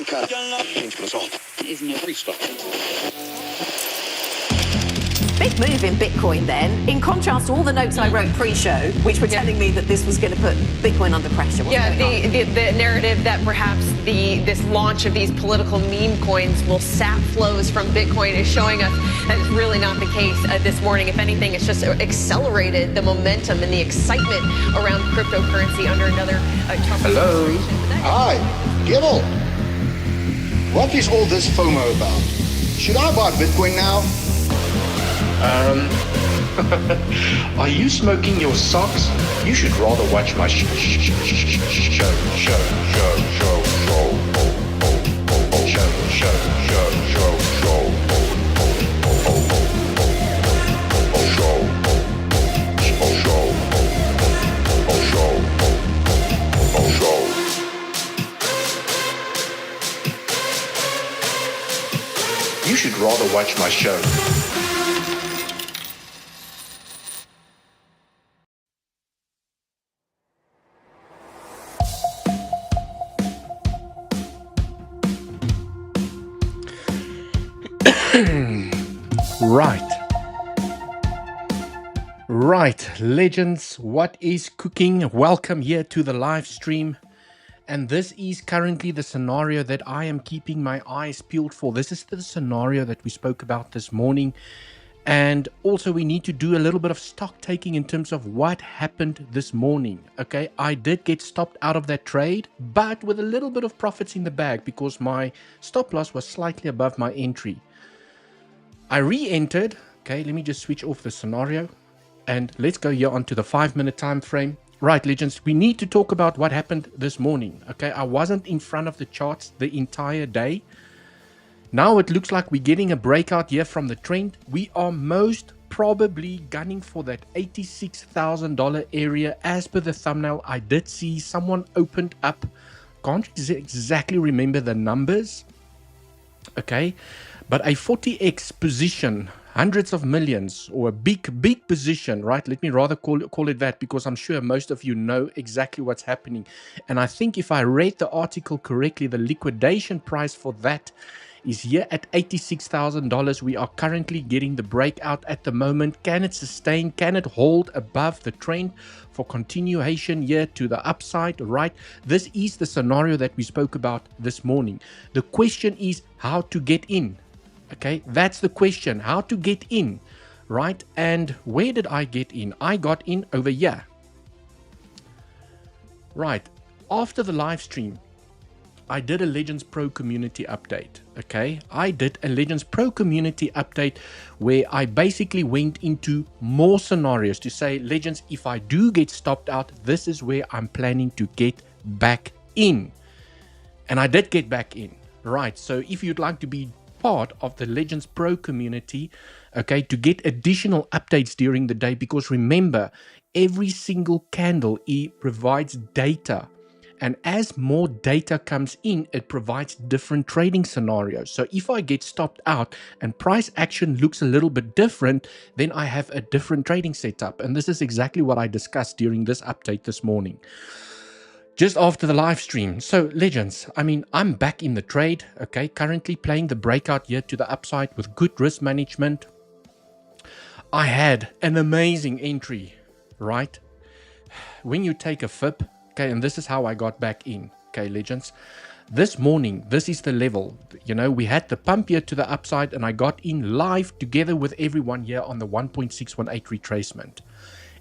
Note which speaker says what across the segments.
Speaker 1: Breakout. Change for us all. Isn't it? Restart.
Speaker 2: Big move in Bitcoin then, in contrast to all the notes I wrote pre-show, which were telling me that this was going to put Bitcoin under pressure.
Speaker 3: The narrative that perhaps this launch of these political meme coins will sap flows from Bitcoin is showing us that it's really not the case this morning. If anything, it's just accelerated the momentum and the excitement around cryptocurrency under another tough
Speaker 4: Hello.
Speaker 5: Hi, Dewald. What is all this FOMO about? Should I buy Bitcoin now?
Speaker 4: Are you smoking your socks? You should rather watch my show. You should rather watch my show.
Speaker 6: Right, legends, what is cooking? Welcome here to the live stream. And this is currently the scenario that I am keeping my eyes peeled for. This is the scenario that we spoke about this morning. And also we need to do a little bit of stock taking in terms of what happened this morning. Okay, I did get stopped out of that trade, but with a little bit of profits in the bag because my stop loss was slightly above my entry. I re-entered. Okay, let me just switch off the scenario and let's go here onto the 5-minute time frame. Right, legends, we need to talk about what happened this morning. Okay, I wasn't in front of the charts the entire day. Now it looks like we're getting a breakout here from the trend. We are most probably gunning for that $86,000 area. As per the thumbnail, I did see someone opened up. Can't exactly remember the numbers. Okay, but a 40x position, hundreds of millions, or a big position, right? Let me rather call it that, because I'm sure most of you know exactly what's happening. And I think if I read the article correctly, the liquidation price for that is here at $86,000. We are currently getting the breakout at the moment. Can it sustain? Can it hold above the trend for continuation here to the upside, right? This is the scenario that we spoke about this morning. The question is how to get in. Okay, that's the question, how to get in, right? And where did I get in? I got in over here. Right, after the live stream, I did a Legends Pro community update. Okay, I did a Legends Pro community update where I basically went into more scenarios to say, Legends, if I do get stopped out, this is where I'm planning to get back in. And I did get back in, right? So if you'd like to be part of the Legends Pro community, okay, to get additional updates during the day, because remember, every single candle provides data. And as more data comes in, it provides different trading scenarios. So if I get stopped out and price action looks a little bit different, then I have a different trading setup. And this is exactly what I discussed during this update this morning, just after the live stream. So legends, I mean, I'm back in the trade, okay, currently playing the breakout here to the upside with good risk management. I had an amazing entry, right? When you take a FIP, okay, and this is how I got back in, okay, legends. This morning, this is the level, you know, we had the pump here to the upside and I got in live together with everyone here on the 1.618 retracement.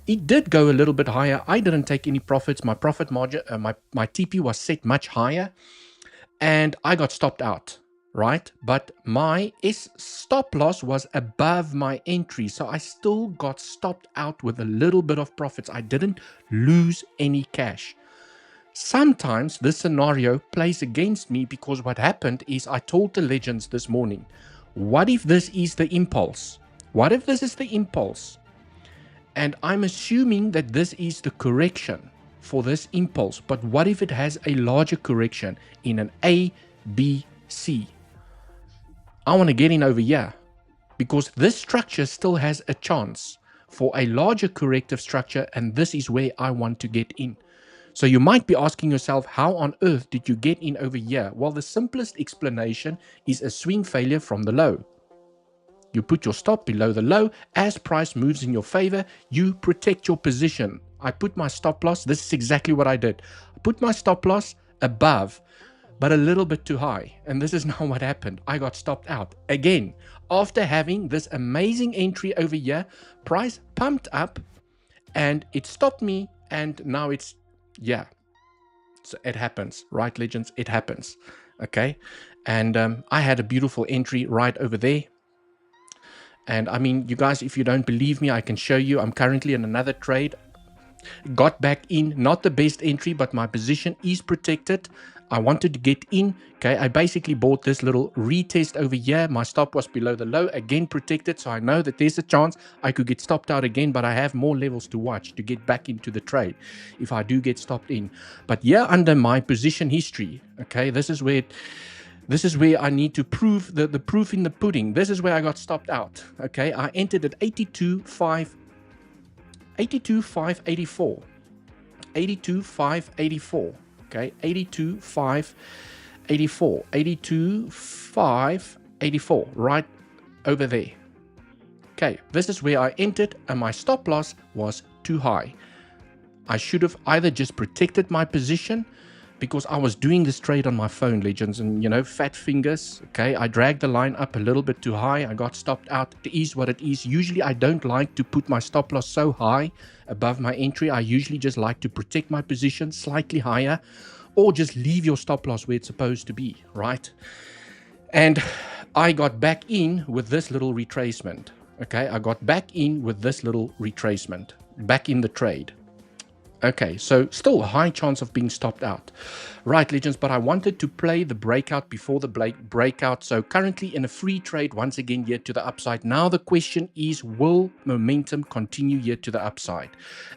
Speaker 6: It did go a little bit higher. I didn't take any profits. My profit margin, my TP was set much higher and I got stopped out, right? But my stop loss was above my entry. So I still got stopped out with a little bit of profits. I didn't lose any cash. Sometimes this scenario plays against me because what happened is I told the legends this morning, what if this is the impulse? What if this is the impulse? And I'm assuming that this is the correction for this impulse. But what if it has a larger correction in an A, B, C? I want to get in over here because this structure still has a chance for a larger corrective structure. And this is where I want to get in. So you might be asking yourself, how on earth did you get in over here? Well, the simplest explanation is a swing failure from the low. You put your stop below the low. As price moves in your favor, you protect your position. I put my stop loss. This is exactly what I did. I put my stop loss above, but a little bit too high. And this is now what happened. I got stopped out again. After having this amazing entry over here, price pumped up and it stopped me. And now it's, yeah, so it happens, right, legends? It happens. Okay. And I had a beautiful entry right over there. And I mean, you guys, if you don't believe me, I can show you. I'm currently in another trade. Got back in, not the best entry, but my position is protected. I wanted to get in. Okay, I basically bought this little retest over here. My stop was below the low, again protected. So I know that there's a chance I could get stopped out again, but I have more levels to watch to get back into the trade if I do get stopped in. But yeah, under my position history, okay, this is where I need to prove the proof in the pudding. This is where I got stopped out. Okay, I entered at 82,584. 82,584. Okay, 82,584. 82,584. Right over there. Okay, this is where I entered and my stop loss was too high. I should have either just protected my position, because I was doing this trade on my phone, legends, and you know, fat fingers. Okay, I dragged the line up a little bit too high. I got stopped out. It is what it is. Usually I don't like to put my stop loss so high above my entry. I usually just like to protect my position slightly higher, or just leave your stop loss where it's supposed to be, right? And I got back in with this little retracement. Okay, I got back in with this little retracement, back in the trade. Okay, so still a high chance of being stopped out. Right, legends, but I wanted to play the breakout before the breakout. So currently in a free trade, once again, here to the upside. Now the question is, will momentum continue here to the upside?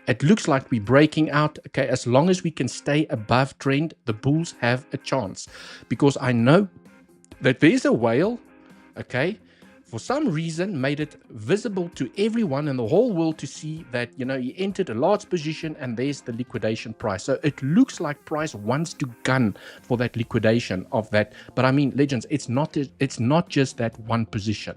Speaker 6: It looks like we're breaking out. Okay, as long as we can stay above trend, the bulls have a chance. Because I know that there's a whale, okay, for some reason made it visible to everyone in the whole world to see that, you know, he entered a large position and there's the liquidation price. So it looks like price wants to gun for that liquidation of that. But I mean, legends, it's not just that one position.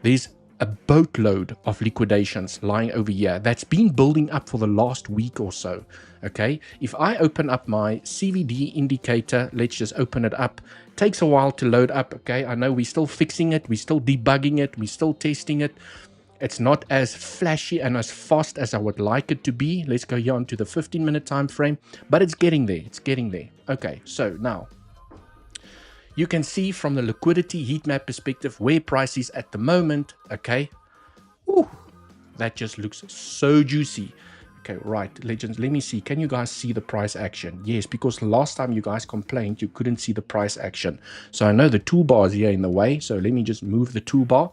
Speaker 6: There's a boatload of liquidations lying over here that's been building up for the last week or so. Okay, if I open up my CVD indicator, let's just open it up. Takes a while to load up. Okay, I know we're still fixing it, we're still debugging it, we're still testing it. It's not as flashy and as fast as I would like it to be. Let's go here onto the 15-minute time frame, but it's getting there. It's getting there. Okay, so now you can see from the liquidity heat map perspective where price is at the moment. Okay, ooh, that just looks so juicy. Okay, right, legends, let me see. Can you guys see the price action? Yes, because last time you guys complained you couldn't see the price action. So I know the toolbar is here in the way, so let me just move the toolbar.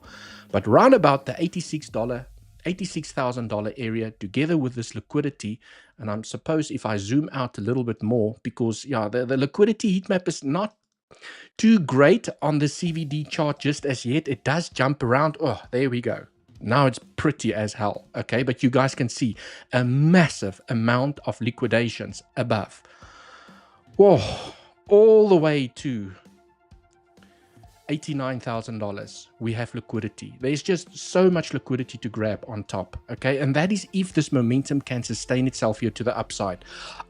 Speaker 6: But round about the $86,000 area, together with this liquidity, and I'm supposed if I zoom out a little bit more, because yeah, the liquidity heat map is not too great on the CVD chart just as yet. It does jump around. Oh, there we go. Now it's pretty as hell. Okay, but you guys can see a massive amount of liquidations above. Whoa, all the way to $89,000. We have liquidity. There's just so much liquidity to grab on top. Okay, and that is if this momentum can sustain itself here to the upside.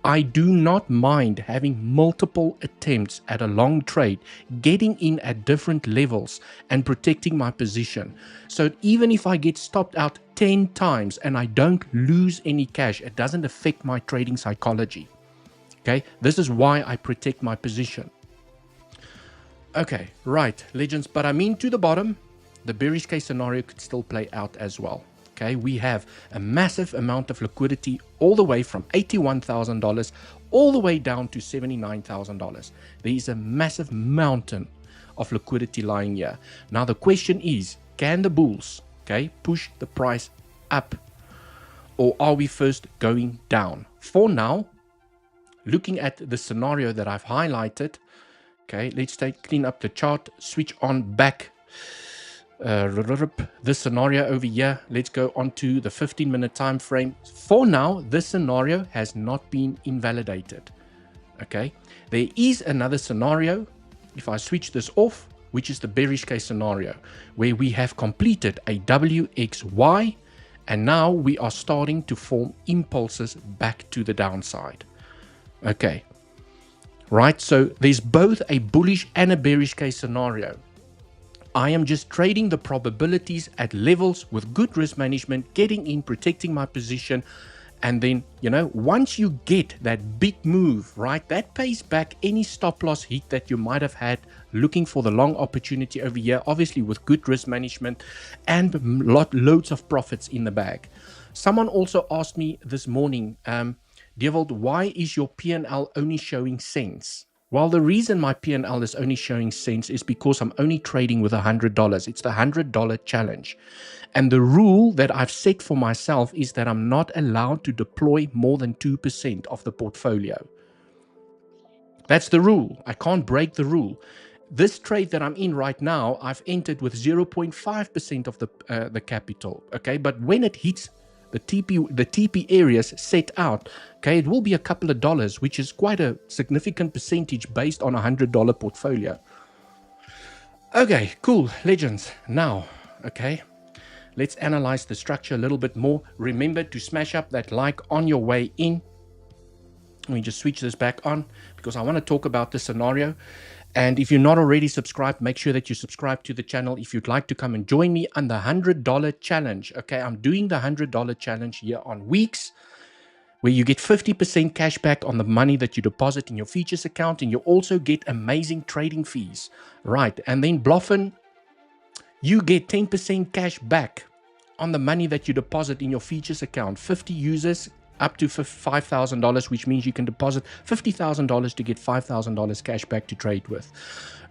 Speaker 6: I do not mind having multiple attempts at a long trade, getting in at different levels and protecting my position. So even if I get stopped out 10 times and I don't lose any cash, it doesn't affect my trading psychology. Okay, this is why I protect my position. Okay, right, legends, but I mean to the bottom, the bearish case scenario could still play out as well. Okay, we have a massive amount of liquidity all the way from $81,000 all the way down to $79,000. There is a massive mountain of liquidity lying here. Now the question is, can the bulls, okay, push the price up, or are we first going down? For now, looking at the scenario that I've highlighted, okay, let's clean up the chart, switch on back This scenario over here, let's go on to the 15-minute time frame. For now, this scenario has not been invalidated. Okay, there is another scenario, if I switch this off, which is the bearish case scenario, where we have completed a WXY, and now we are starting to form impulses back to the downside. Okay, right, so there's both a bullish and a bearish case scenario. I am just trading the probabilities at levels with good risk management, getting in, protecting my position. And then, you know, once you get that big move, right, that pays back any stop loss hit that you might have had looking for the long opportunity over here, obviously with good risk management and loads of profits in the bag. Someone also asked me this morning, Dewald, why is your P&L only showing cents? Well, the reason my P&L is only showing cents is because I'm only trading with $100. It's the $100 challenge. And the rule that I've set for myself is that I'm not allowed to deploy more than 2% of the portfolio. That's the rule. I can't break the rule. This trade that I'm in right now, I've entered with 0.5% of the capital. Okay, but when it hits the TP areas set out, okay, it will be a couple of dollars, which is quite a significant percentage based on a $100 portfolio. Okay, cool, legends. Now, okay, let's analyze the structure a little bit more. Remember to smash up that like on your way in. Let me just switch this back on because I want to talk about the scenario. And if you're not already subscribed, make sure that you subscribe to the channel. If you'd like to come and join me on the $100 challenge, okay, I'm doing the $100 challenge here on weeks, where you get 50% cash back on the money that you deposit in your features account, and you also get amazing trading fees, right? And then Bluffin, you get 10% cash back on the money that you deposit in your features account. 50 users up to $5,000, which means you can deposit $50,000 to get $5,000 cash back to trade with,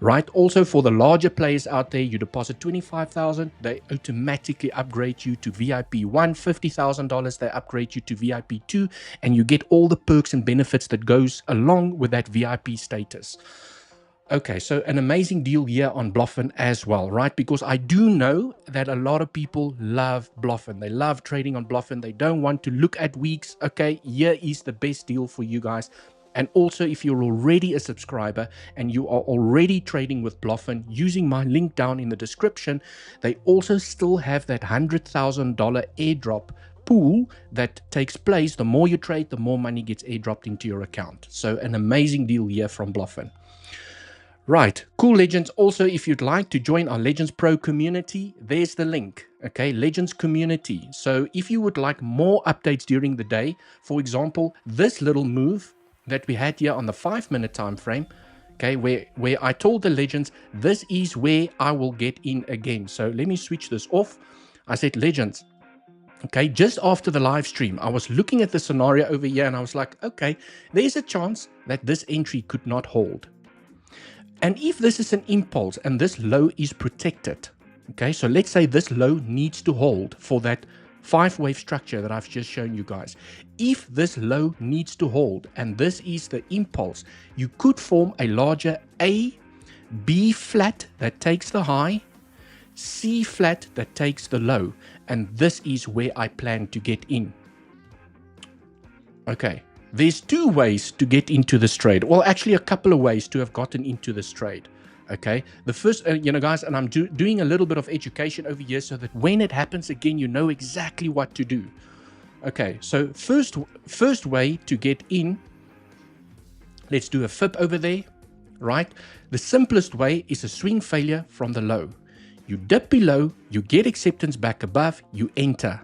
Speaker 6: right? Also, for the larger players out there, you deposit $25,000, they automatically upgrade you to VIP 1, $50,000, they upgrade you to VIP 2, and you get all the perks and benefits that goes along with that VIP status. Okay, so an amazing deal here on Bluffin as well, right? Because I do know that a lot of people love Bluffin. They love trading on Bluffin. They don't want to look at weeks. Okay, here is the best deal for you guys. And also, if you're already a subscriber and you are already trading with Bluffin, using my link down in the description, they also still have that $100,000 airdrop pool that takes place. The more you trade, the more money gets airdropped into your account. So an amazing deal here from Bluffin. Right, cool, Legends. Also, if you'd like to join our Legends Pro community, there's the link. Okay, Legends community. So if you would like more updates during the day, for example, this little move that we had here on the 5-minute time frame, okay, where I told the Legends, this is where I will get in again. So let me switch this off. I said, Legends, okay, just after the live stream, I was looking at the scenario over here and I was like, okay, there's a chance that this entry could not hold. And if this is an impulse and this low is protected, okay, so let's say this low needs to hold for that 5-wave structure that I've just shown you guys. If this low needs to hold and this is the impulse, you could form a larger A, B flat that takes the high, C flat that takes the low. And this is where I plan to get in. Okay. There's 2 ways to get into this trade. Well, actually a couple of ways to have gotten into this trade. Okay. The first, you know, guys, and I'm doing a little bit of education over here so that when it happens again, you know exactly what to do. Okay. So first way to get in, let's do a fib over there, right? The simplest way is a swing failure from the low. You dip below, you get acceptance back above, you enter.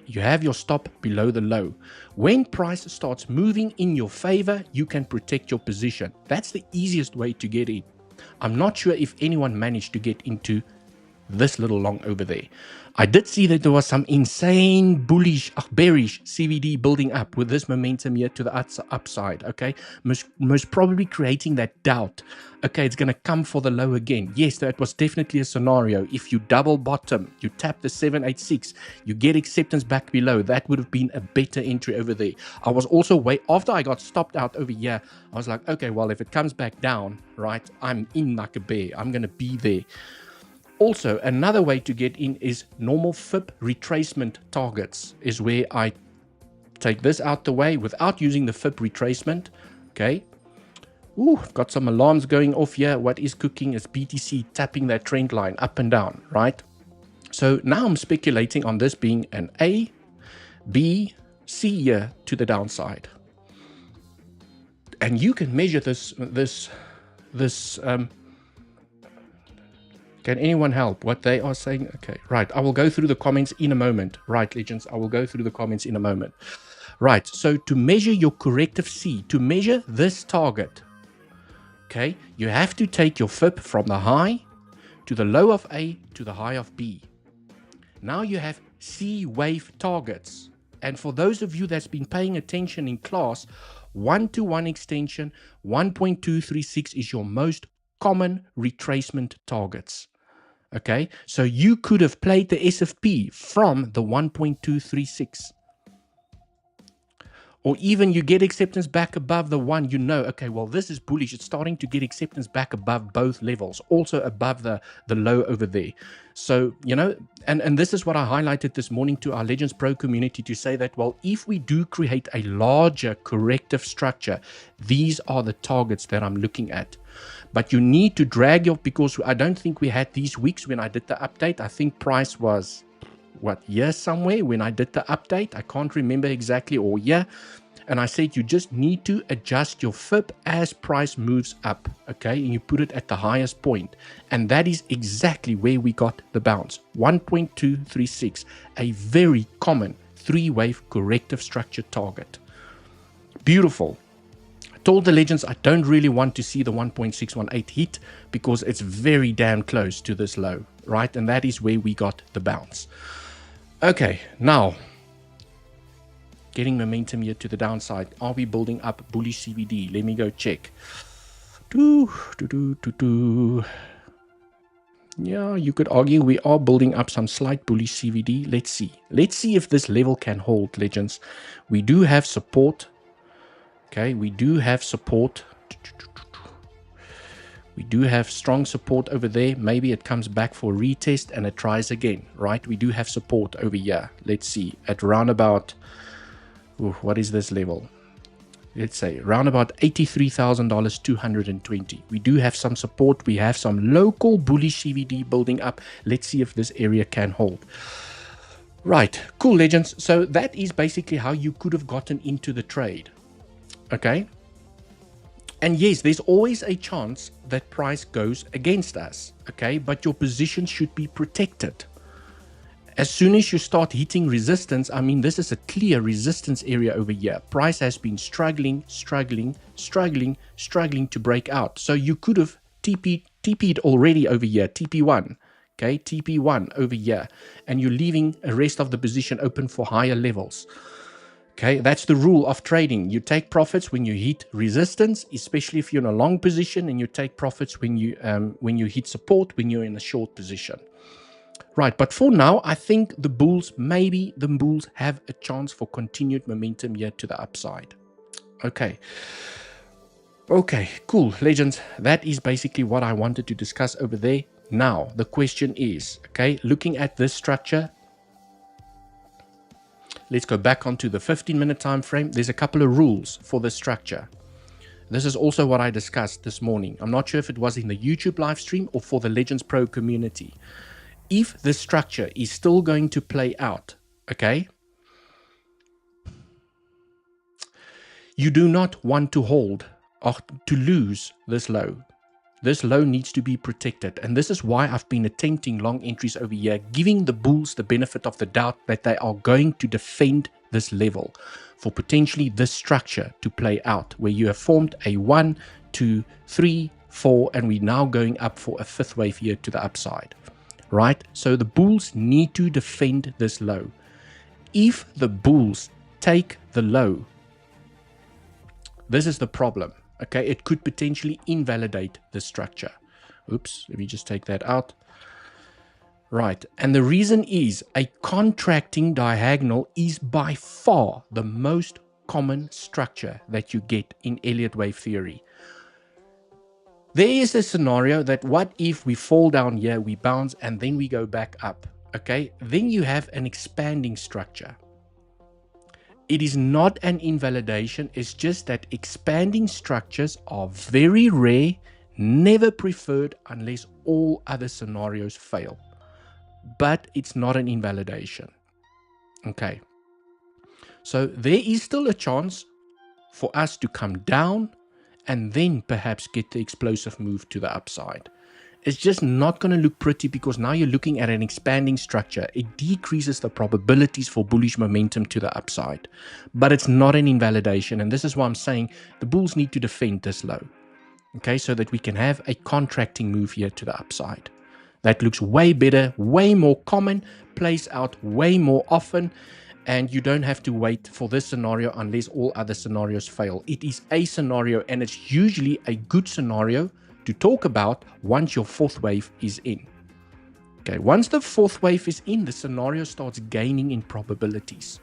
Speaker 6: You have your stop below the low. When price starts moving in your favor, you can protect your position. That's the easiest way to get in. I'm not sure if anyone managed to get into this little long over there. I did see that there was some insane bearish CVD building up with this momentum here to the upside, okay? Most probably creating that doubt. Okay, it's going to come for the low again. Yes, that was definitely a scenario. If you double bottom, you tap the 786, you get acceptance back below. That would have been a better entry over there. I was also after I got stopped out over here, I was like, okay, well, if it comes back down, right, I'm in like a bear. I'm going to be there. Also, another way to get in is normal FIP retracement targets, is where I take this out the way without using the FIP retracement. Okay. Ooh, I've got some alarms going off here. What is cooking is BTC tapping that trend line up and down, right? So now I'm speculating on this being an A, B, C here to the downside. And you can measure this, can anyone help what they are saying? Okay, right. I will go through the comments in a moment. Right, legends, I will go through the comments in a moment. Right, so to measure your corrective C, to measure this target, okay, you have to take your FIP from the high to the low of A to the high of B. Now you have C wave targets. And for those of you that's been paying attention in class, 1-to-1 extension, 1.236 is your most common retracement targets. Okay, so you could have played the SFP from the 1.236. Or even you get acceptance back above the 1, you know, okay, well, this is bullish. It's starting to get acceptance back above both levels, also above the low over there. So, you know, and this is what I highlighted this morning to our Legends Pro community to say that, well, if we do create a larger corrective structure, these are the targets that I'm looking at. But you need to drag your, because I don't think we had these weeks when I did the update. I think price was, what, year somewhere when I did the update. I can't remember exactly, or year. And I said you just need to adjust your FIP as price moves up, okay? And you put it at the highest point. And that is exactly where we got the bounce. 1.236, a very common three-wave corrective structure target. Beautiful. I told the legends I don't really want to see the 1.618 hit because it's very damn close to this low, right? And that is where we got the bounce. Okay, now getting momentum here to the downside. Are we building up bullish CVD? Let me go check. Yeah, you could argue we are building up some slight bullish CVD. Let's see. Let's see if this level can hold, legends. We do have support. Okay, we do have support. We do have strong support over there. Maybe it comes back for a retest and it tries again, right? We do have support over here. Let's see. At round about, what is this level? Let's say round about $83,220. We do have some support. We have some local bullish CVD building up. Let's see if this area can hold. Right, cool, legends. So that is basically how you could have gotten into the trade. Okay. And yes, there's always a chance that price goes against us, okay? But your position should be protected. As soon as you start hitting resistance, I mean, this is a clear resistance area over here. Price has been struggling to break out. So you could have TP'd already over here, TP1, okay? TP1 over here. And you're leaving the rest of the position open for higher levels. Okay, that's the rule of trading. You take profits when you hit resistance, especially if you're in a long position, and you take profits when you hit support when you're in a short position. Right, but for now, I think the bulls have a chance for continued momentum here to the upside. Okay, cool, legends. That is basically what I wanted to discuss over there. Now, the question is, okay, looking at this structure, let's go back onto the 15-minute time frame. There's a couple of rules for this structure. This is also what I discussed this morning. I'm not sure if it was in the YouTube live stream or for the Legends Pro community. If this structure is still going to play out, okay, you do not want to hold or to lose this low. This low needs to be protected, and this is why I've been attempting long entries over here, giving the bulls the benefit of the doubt that they are going to defend this level for potentially this structure to play out, where you have formed a 1, 2, 3, 4, and we're now going up for a fifth wave here to the upside, right? So the bulls need to defend this low. If the bulls take the low, this is the problem. Okay, it could potentially invalidate the structure. Oops, let me just take that out. Right, and the reason is a contracting diagonal is by far the most common structure that you get in Elliott wave theory. There is a scenario that what if we fall down here, we bounce, and then we go back up, okay? Then you have an expanding structure. It is not an invalidation, it's just that expanding structures are very rare, never preferred unless all other scenarios fail. But it's not an invalidation. Okay. So there is still a chance for us to come down and then perhaps get the explosive move to the upside. It's just not going to look pretty because now you're looking at an expanding structure. It decreases the probabilities for bullish momentum to the upside. But it's not an invalidation. And this is why I'm saying the bulls need to defend this low. Okay, so that we can have a contracting move here to the upside. That looks way better, way more common, plays out way more often. And you don't have to wait for this scenario unless all other scenarios fail. It is a scenario, and it's usually a good scenario to talk about once your fourth wave is in. Okay, once the fourth wave is in, the scenario starts gaining in probabilities.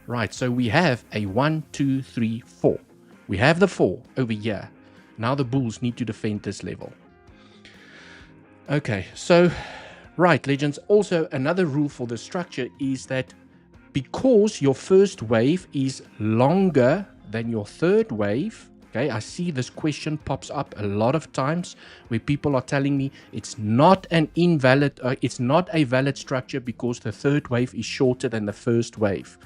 Speaker 6: Right, so we have a 1, 2, 3, 4. We have the 4 over here. Now the bulls need to defend this level. Okay, so, right, legends. Also, another rule for the structure is that because your first wave is longer than your third wave, okay, I see this question pops up a lot of times where people are telling me it's not an invalid, it's not a valid structure because the third wave is shorter than the first wave.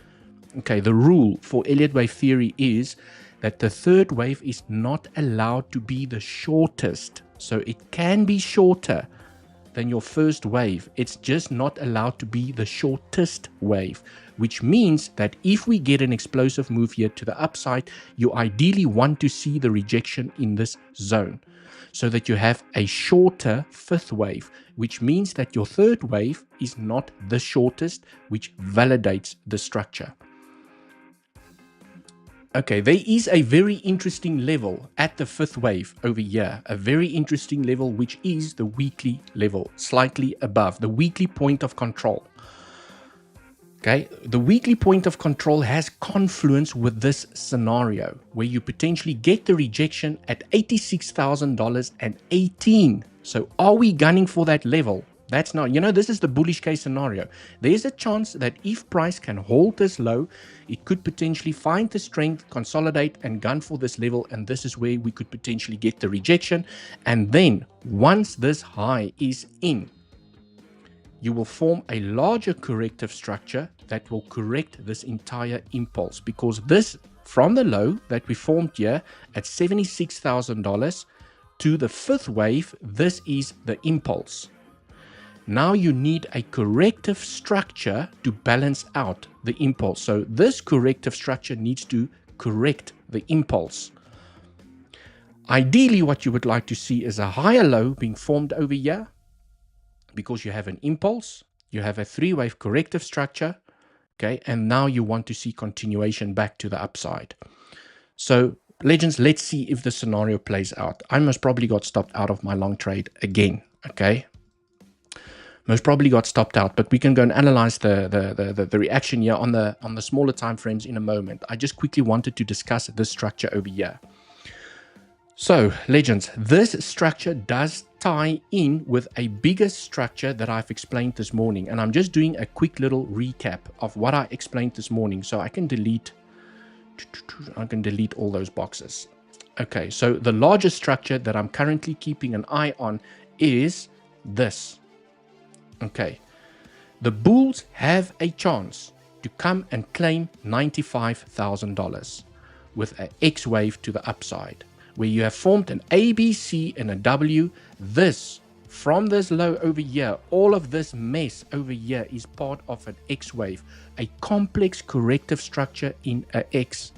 Speaker 6: Okay, the rule for Elliott wave theory is that the third wave is not allowed to be the shortest. So it can be shorter than your first wave. It's just not allowed to be the shortest wave, which means that if we get an explosive move here to the upside, you ideally want to see the rejection in this zone so that you have a shorter fifth wave, which means that your third wave is not the shortest, which validates the structure. Okay, there is a very interesting level at the fifth wave over here, a very interesting level, which is the weekly level, slightly above the weekly point of control. Okay, the weekly point of control has confluence with this scenario where you potentially get the rejection at $86,018. So are we gunning for that level? That's not, this is the bullish case scenario. There's a chance that if price can hold this low, it could potentially find the strength, consolidate, and gun for this level. And this is where we could potentially get the rejection. And then once this high is in, you will form a larger corrective structure that will correct this entire impulse, because this, from the low that we formed here at $76,000 to the fifth wave, this is the impulse. Now you need a corrective structure to balance out the impulse. So this corrective structure needs to correct the impulse. Ideally, what you would like to see is a higher low being formed over here, because you have an impulse, you have a three-wave corrective structure, okay, and now you want to see continuation back to the upside. So, legends, let's see if the scenario plays out. I most probably got stopped out of my long trade again, okay? Most probably got stopped out, but we can go and analyze the reaction here on the smaller time frames in a moment. I just quickly wanted to discuss this structure over here. So, legends, this structure does tie in with a bigger structure that I've explained this morning. And I'm just doing a quick little recap of what I explained this morning, so I can delete all those boxes. Okay, so the largest structure that I'm currently keeping an eye on is this. Okay, the bulls have a chance to come and claim $95,000 with an X wave to the upside, where you have formed an A, B, C, and a W. This, from this low over here, all of this mess over here is part of an X wave, a complex corrective structure in a X.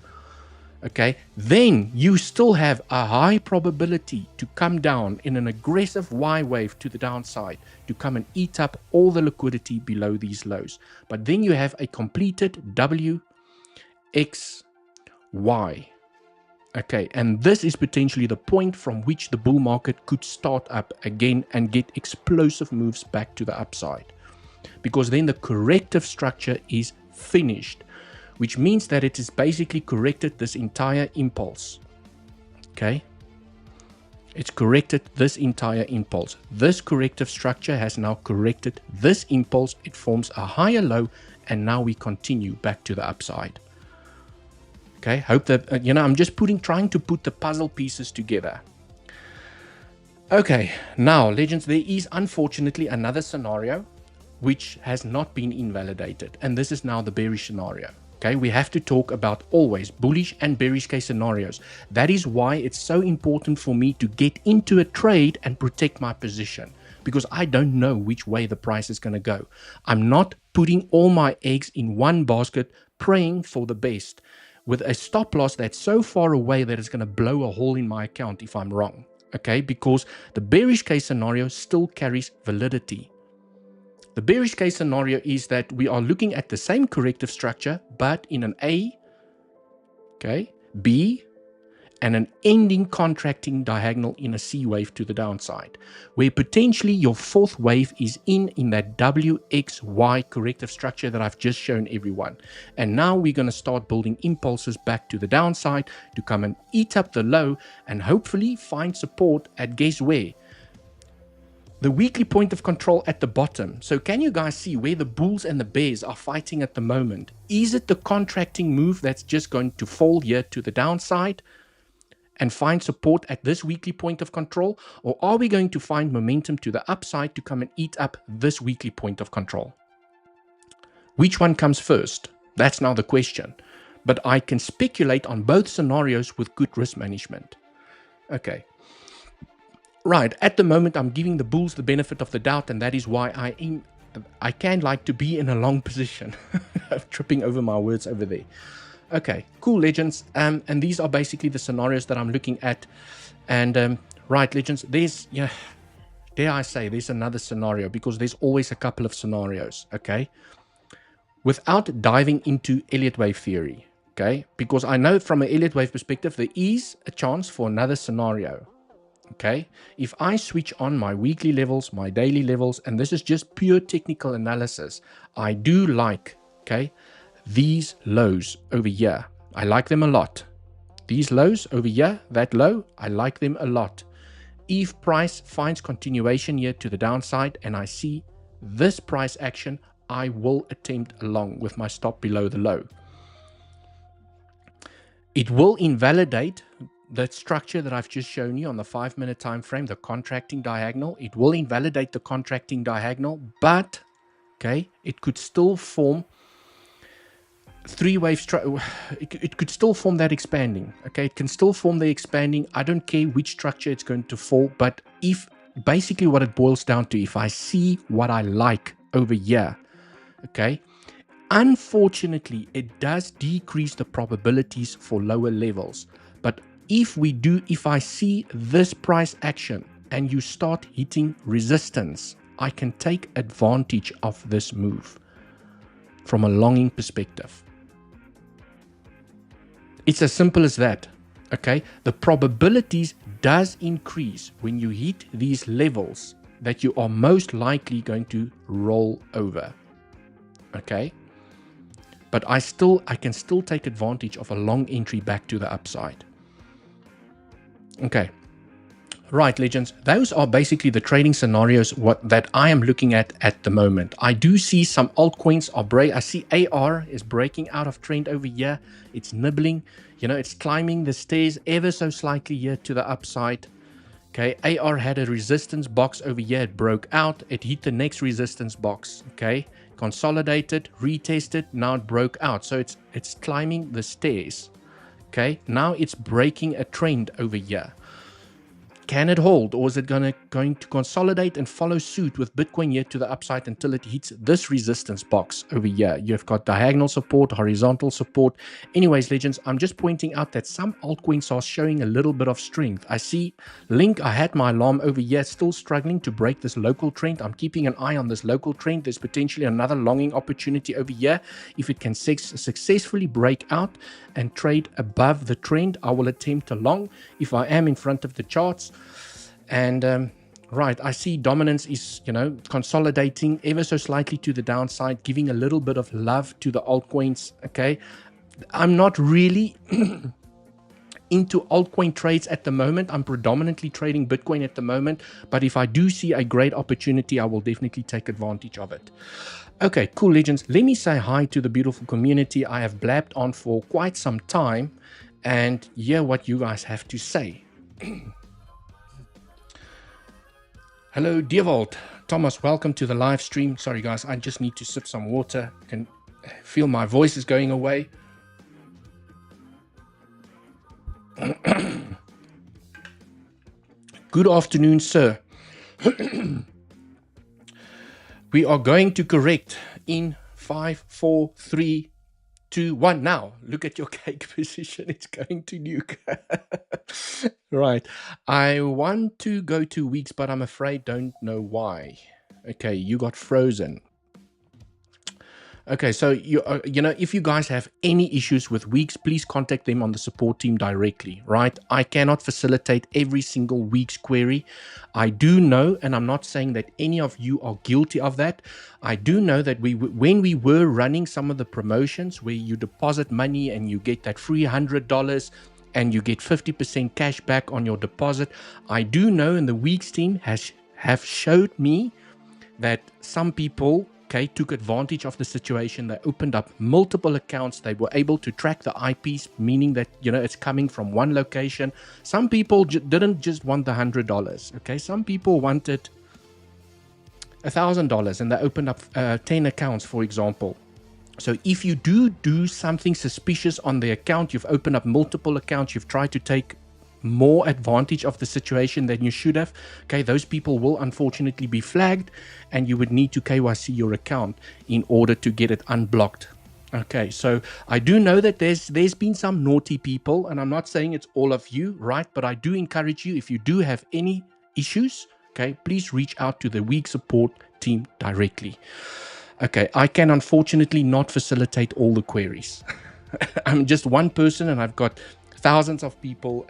Speaker 6: Okay, then you still have a high probability to come down in an aggressive Y wave to the downside, to come and eat up all the liquidity below these lows. But then you have a completed W, X, Y. Okay, and this is potentially the point from which the bull market could start up again and get explosive moves back to the upside. Because then the corrective structure is finished, which means that it is basically corrected this entire impulse. Okay, It's corrected this entire impulse. This corrective structure has now corrected this impulse. It forms a higher low, and now we continue back to the upside. Okay, hope that, I'm just trying to put the puzzle pieces together. Okay, now, legends, there is unfortunately another scenario which has not been invalidated, and this is now the bearish scenario. Okay, we have to talk about always bullish and bearish case scenarios. That is why it's so important for me to get into a trade and protect my position, because I don't know which way the price is going to go. I'm not putting all my eggs in one basket praying for the best with a stop loss that's so far away that it's going to blow a hole in my account if I'm wrong. Okay, because the bearish case scenario still carries validity. The bearish case scenario is that we are looking at the same corrective structure, but in an A, okay, B, and an ending contracting diagonal in a C wave to the downside, where potentially your fourth wave is in that WXY corrective structure that I've just shown everyone. And now we're going to start building impulses back to the downside to come and eat up the low and hopefully find support at, guess where? The weekly point of control at the bottom. So can you guys see where the bulls and the bears are fighting at the moment? Is it the contracting move that's just going to fall here to the downside and find support at this weekly point of control? Or are we going to find momentum to the upside to come and eat up this weekly point of control? Which one comes first? That's now the question. But I can speculate on both scenarios with good risk management. Okay. Right, at the moment I'm giving the bulls the benefit of the doubt, and that is why I can like to be in a long position. I'm tripping over my words over there. Okay, cool, legends. And these are basically the scenarios that I'm looking at. And right, legends, there's, dare I say, there's another scenario, because there's always a couple of scenarios, okay? Without diving into Elliot wave theory, okay? Because I know from an Elliot wave perspective, there is a chance for another scenario. Okay, if I switch on my weekly levels, my daily levels, and this is just pure technical analysis, I do like, okay, these lows over here. I like them a lot. These lows over here, that low, I like them a lot. If price finds continuation here to the downside and I see this price action, I will attempt along with my stop below the low. It will invalidate the structure that I've just shown you on the 5-minute time frame, the contracting diagonal. It will invalidate the contracting diagonal, but okay, it could still form three-wave structure. It could still form that expanding. Okay, it can still form the expanding. I don't care which structure it's going to fall, but if basically what it boils down to, if I see what I like over here, okay, unfortunately it does decrease the probabilities for lower levels. But if I see this price action and you start hitting resistance, I can take advantage of this move from a longing perspective. It's as simple as that. Okay, the probabilities does increase when you hit these levels that you are most likely going to roll over. Okay, but I can still take advantage of a long entry back to the upside. Okay, right, legends, those are basically the trading scenarios that I am looking at the moment. I do see some altcoins are I see AR is breaking out of trend over here. It's nibbling, it's climbing the stairs ever so slightly here to the upside. Okay, AR had a resistance box over here. It broke out. It hit the next resistance box. Okay, consolidated, retested. Now it broke out. So it's climbing the stairs. Okay, now it's breaking a trend over here. Can it hold, or is it going to consolidate and follow suit with Bitcoin here to the upside until it hits this resistance box over here? You've got diagonal support, horizontal support. Anyways, legends, I'm just pointing out that some altcoins are showing a little bit of strength. I see Link, I had my alarm over here, still struggling to break this local trend. I'm keeping an eye on this local trend. There's potentially another longing opportunity over here. If it can successfully break out and trade above the trend, I will attempt a long if I am in front of the charts. And right, I see dominance is, consolidating ever so slightly to the downside, giving a little bit of love to the altcoins. Okay, I'm not really into altcoin trades at the moment. I'm predominantly trading Bitcoin at the moment, but if I do see a great opportunity, I will definitely take advantage of it. Okay, cool, legends. Let me say hi to the beautiful community. I have blabbed on for quite some time and hear what you guys have to say. Hello, Dewald. Thomas, welcome to the live stream. Sorry, guys, I just need to sip some water. I can feel my voice is going away. Good afternoon, sir. We are going to correct in 5, 4, 3, 2, 1. Now, look at your cake position. It's going to nuke. Right. I want to go 2 weeks, but I'm afraid don't know why. Okay, you got frozen. Okay, so you know, if you guys have any issues with weeks, please contact them on the support team directly, right? I cannot facilitate every single week's query. I do know, and I'm not saying that any of you are guilty of that. I do know that when we were running some of the promotions where you deposit money and you get that free $100 and you get 50% cash back on your deposit, I do know, and the weeks team have showed me that some people, okay, took advantage of the situation. They opened up multiple accounts. They were able to track the IPs, meaning that, you know, it's coming from one location. Some people didn't just want the $100, okay? Some people wanted $1,000 and they opened up 10 accounts, for example. So if you do something suspicious on the account, you've opened up multiple accounts, you've tried to take more advantage of the situation than you should have, okay, those people will unfortunately be flagged and you would need to KYC your account in order to get it unblocked. Okay, so I do know that there's been some naughty people, and I'm not saying it's all of you, right? But I do encourage you, if you do have any issues, okay, please reach out to the week support team directly. Okay, I can unfortunately not facilitate all the queries. I'm just one person and I've got thousands of people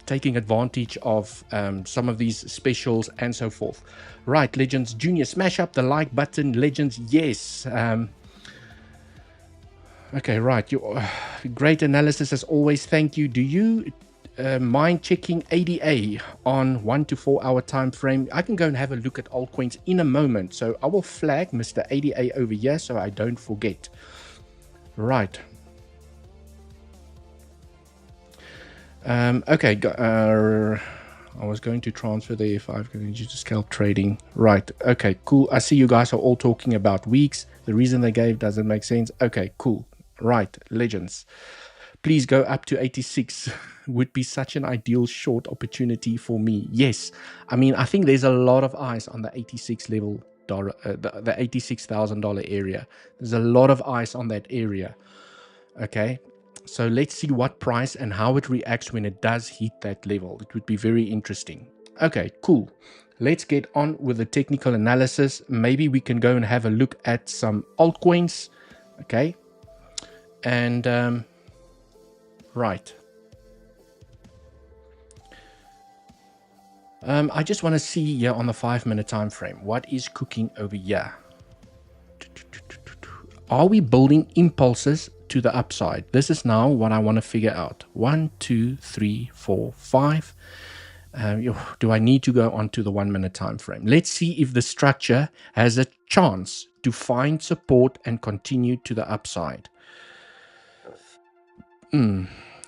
Speaker 6: taking advantage of some of these specials and so forth. Right, Legends Junior, smash up the like button. Legends, yes. Okay, right. Your great analysis as always. Thank you. Do you mind checking ADA on 1 to 4 hour time frame? I can go and have a look at altcoins in a moment. So I will flag Mr. ADA over here so I don't forget. Right. Okay, I was going to transfer the F5 to scalp trading. Right, okay, cool. I see you guys are all talking about weeks. The reason they gave doesn't make sense. Okay, cool. Right, Legends. Please go up to 86. Would be such an ideal short opportunity for me. Yes, I mean, I think there's a lot of eyes on the 86 level, the $86,000 area. There's a lot of eyes on that area. Okay. So let's see what price and how it reacts when it does hit that level. It would be very interesting. Okay, cool. Let's get on with the technical analysis. Maybe we can go and have a look at some altcoins. Okay. And, right. I just want to see here on the 5-minute time frame. What is cooking over here? Are we building impulses to the upside? This is now what I want to figure out. 1, 2, 3, 4, 5. Do I need to go on to the 1-minute time frame? Let's see if the structure has a chance to find support and continue to the upside.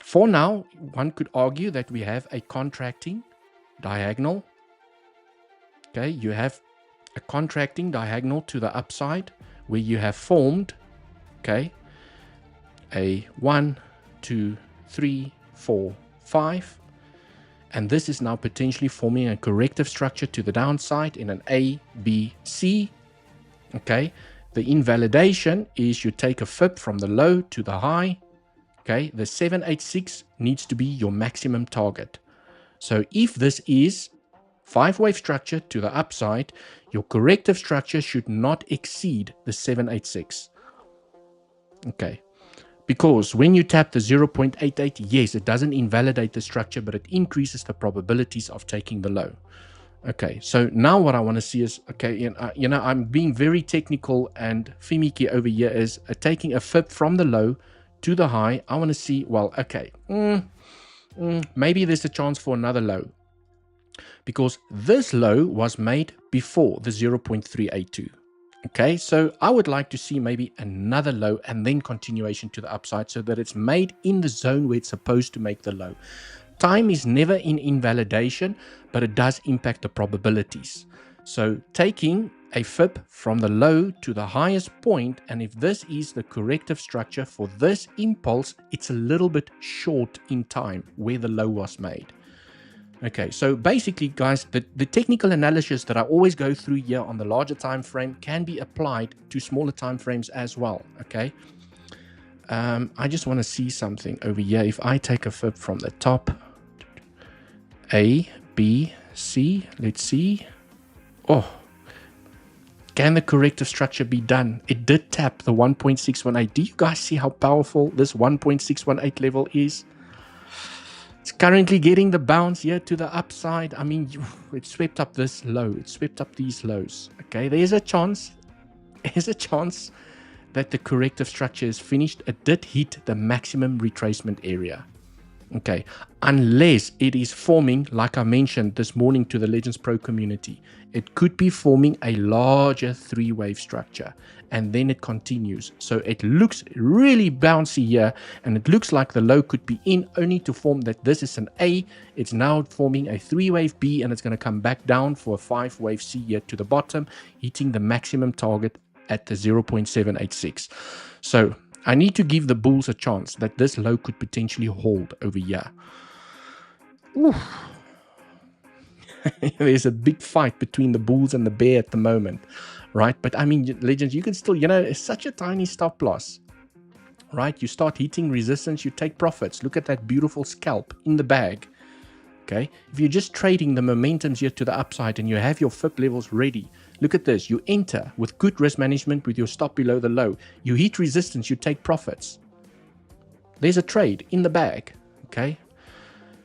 Speaker 6: For now, one could argue that we have a contracting diagonal. Okay, you have a contracting diagonal to the upside where you have formed, okay, a 1, 2, 3, 4, 5, and this is now potentially forming a corrective structure to the downside in an A, B, C. Okay, the invalidation is you take a fib from the low to the high. Okay, the 786 needs to be your maximum target. So if this is 5-wave structure to the upside, your corrective structure should not exceed the 786. Okay. Because when you tap the 0.88, yes, it doesn't invalidate the structure, but it increases the probabilities of taking the low. Okay, so now what I want to see is, okay, you know, I'm being very technical and finicky over here, is taking a fib from the low to the high. I want to see, well, okay, maybe there's a chance for another low, because this low was made before the 0.382. Okay, so I would like to see maybe another low and then continuation to the upside, so that it's made in the zone where it's supposed to make the low. Time is never in invalidation, but it does impact the probabilities. So taking a fib from the low to the highest point, and if this is the corrective structure for this impulse, it's a little bit short in time where the low was made. Okay, so basically, guys, the technical analysis that I always go through here on the larger time frame can be applied to smaller time frames as well. Okay, I just want to see something over here. If I take a fib from the top, A, B, C, let's see. Oh, can the corrective structure be done? It did tap the 1.618. Do you guys see how powerful this 1.618 level is? It's currently getting the bounce here to the upside. I mean, it swept up this low. It swept up these lows. Okay, there's a chance. There's a chance that the corrective structure is finished. It did hit the maximum retracement area. Okay, unless it is forming, like I mentioned this morning to the Legends Pro community, it could be forming a larger three-wave structure, and then it continues. So it looks really bouncy here, and it looks like the low could be in only to form that this is an A. It's now forming a three-wave B, and it's going to come back down for a five-wave C here to the bottom, hitting the maximum target at the 0.786. So I need to give the bulls a chance that this low could potentially hold over here. Ooh. There's a big fight between the bulls and the bear at the moment, right? But I mean, Legends, you can still, you know, it's such a tiny stop loss, right? You start hitting resistance, you take profits. Look at that beautiful scalp in the bag. Okay, if you're just trading the momentums here to the upside and you have your fib levels ready, look at this. You enter with good risk management with your stop below the low. You hit resistance, you take profits. There's a trade in the bag. Okay,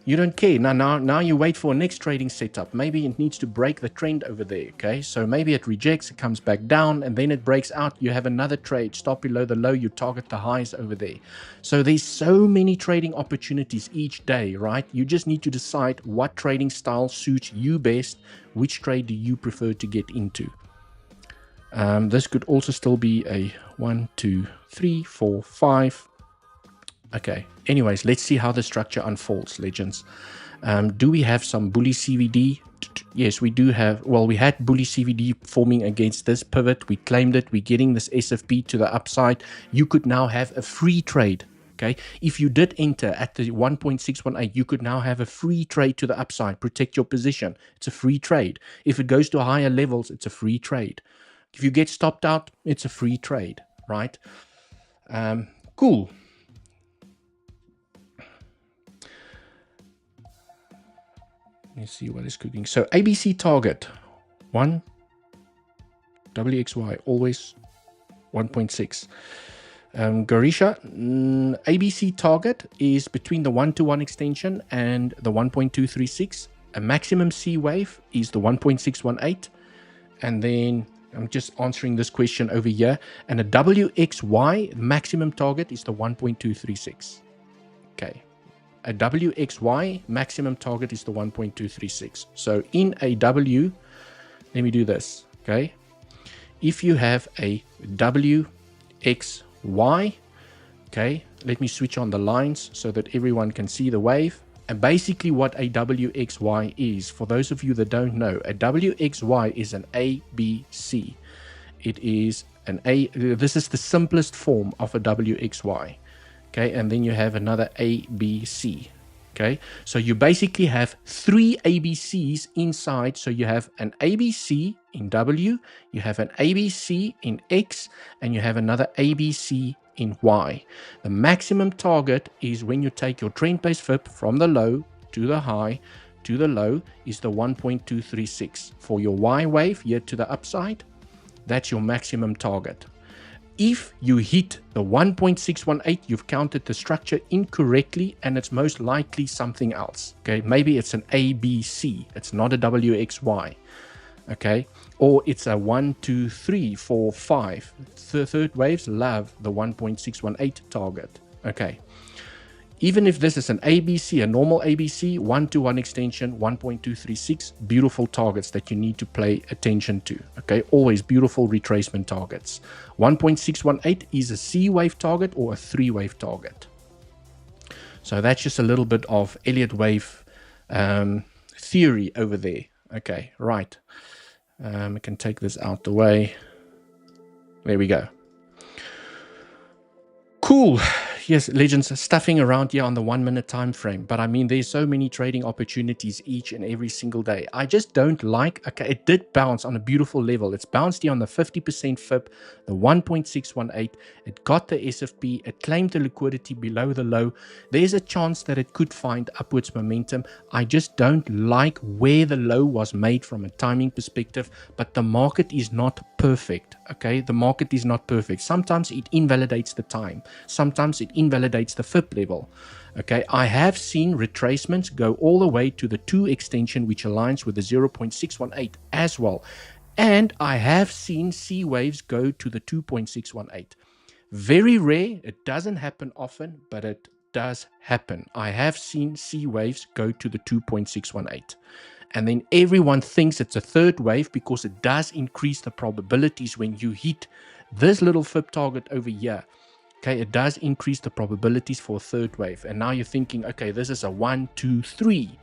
Speaker 6: you don't care. Now you wait for a next trading setup. Maybe it needs to break the trend over there. Okay, so maybe it rejects, it comes back down, and then it breaks out. You have another trade, stop below the low, you target the highs over there. So there's so many trading opportunities each day, right? You just need to decide what trading style suits you best. Which trade do you prefer to get into? This could also still be a 1, 2, 3, 4, 5. Okay, anyways, let's see how the structure unfolds, Legends. Do we have some bullish CVD? Yes, we do have. Well, we had bullish CVD forming against this pivot. We claimed it. We're getting this SFP to the upside. You could now have a free trade. Okay, if you did enter at the 1.618, you could now have a free trade to the upside. Protect your position. It's a free trade. If it goes to higher levels, it's a free trade. If you get stopped out, it's a free trade, right? Cool. Let's see what is cooking. So ABC target 1, WXY always 1.6. Garisha, ABC target is between the 1-to-1 extension and the 1.236. A maximum C wave is the 1.618. And then I'm just answering this question over here. And a WXY maximum target is the 1.236. Okay. A WXY maximum target is the 1.236. So in a W, let me do this. Okay. If you have a WXY, okay, let me switch on the lines so that everyone can see the wave. And basically what a WXY is, for those of you that don't know, a WXY is an ABC. It is an A. This is the simplest form of a WXY. Okay, and then you have another ABC. Okay, so you basically have 3 ABCs inside. So you have an ABC in W, you have an ABC in X, and you have another ABC in Y. The maximum target is when you take your trend-based fib from the low to the high to the low is the 1.236. For your Y wave here to the upside, that's your maximum target. If you hit the 1.618, you've counted the structure incorrectly, and it's most likely something else. Okay, maybe it's an ABC. It's not a WXY. Okay, or it's a 1, 2, 3, 4, 5. The third waves love the 1.618 target. Okay. Even if this is an ABC, a normal ABC, 1-to-1 extension, 1.236, beautiful targets that you need to pay attention to. Okay, always beautiful retracement targets. 1.618 is a C wave target or a 3-wave target. So that's just a little bit of Elliott wave theory over there. Okay, right. I can take this out the way. There we go. Cool. Yes, legends, stuffing around here on the 1 minute time frame. But I mean, there's so many trading opportunities each and every single day. I just don't like, okay, it did bounce on a beautiful level. It's bounced here on the 50% FIB, the 1.618. It got the SFP. It claimed the liquidity below the low. There's a chance that it could find upwards momentum. I just don't like where the low was made from a timing perspective, but the market is not perfect. Okay, the market is not perfect. Sometimes it invalidates the time. Sometimes it invalidates the FIB level. Okay, I have seen retracements go all the way to the 2 extension, which aligns with the 0.618 as well. And I have seen C waves go to the 2.618. Very rare. It doesn't happen often, but it does happen. I have seen C waves go to the 2.618. And then everyone thinks it's a 3rd wave because it does increase the probabilities when you hit this little FIB target over here. Okay, it does increase the probabilities for a 3rd wave. And now you're thinking, okay, this is a 1, 2, 3.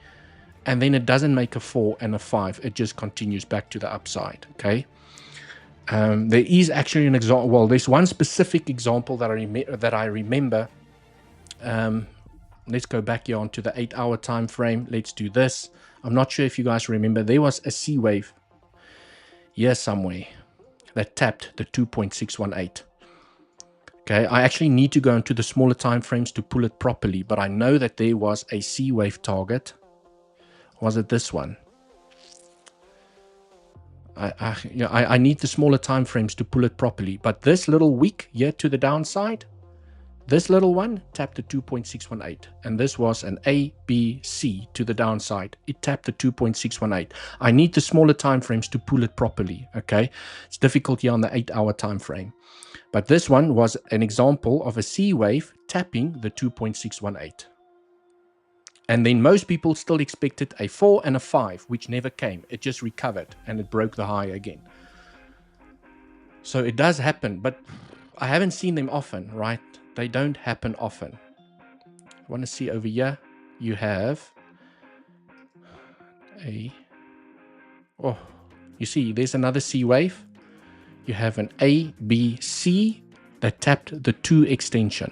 Speaker 6: And then it doesn't make a 4 and a 5. It just continues back to the upside. Okay. There is actually an example. Well, there's one specific example that I remember. Let's go back here onto the 8-hour time frame. Let's do this. I'm not sure if you guys remember. There was a C wave here somewhere that tapped the 2.618. Okay, I actually need to go into the smaller time frames to pull it properly, but I know that there was a C wave target. Was it this one? I need the smaller time frames to pull it properly, but this little wick here to the downside, this little one tapped the 2.618, and this was an A, B, C to the downside. It tapped the 2.618. I need the smaller time frames to pull it properly. Okay, it's difficult here on the 8-hour time frame. But this one was an example of a C wave tapping the 2.618. And then most people still expected a 4 and a 5, which never came. It just recovered and it broke the high again. So it does happen, but I haven't seen them often, right? They don't happen often. I want to see over here, you have a... Oh, you see, there's another C wave. You have an A, B, C that tapped the 2 extension.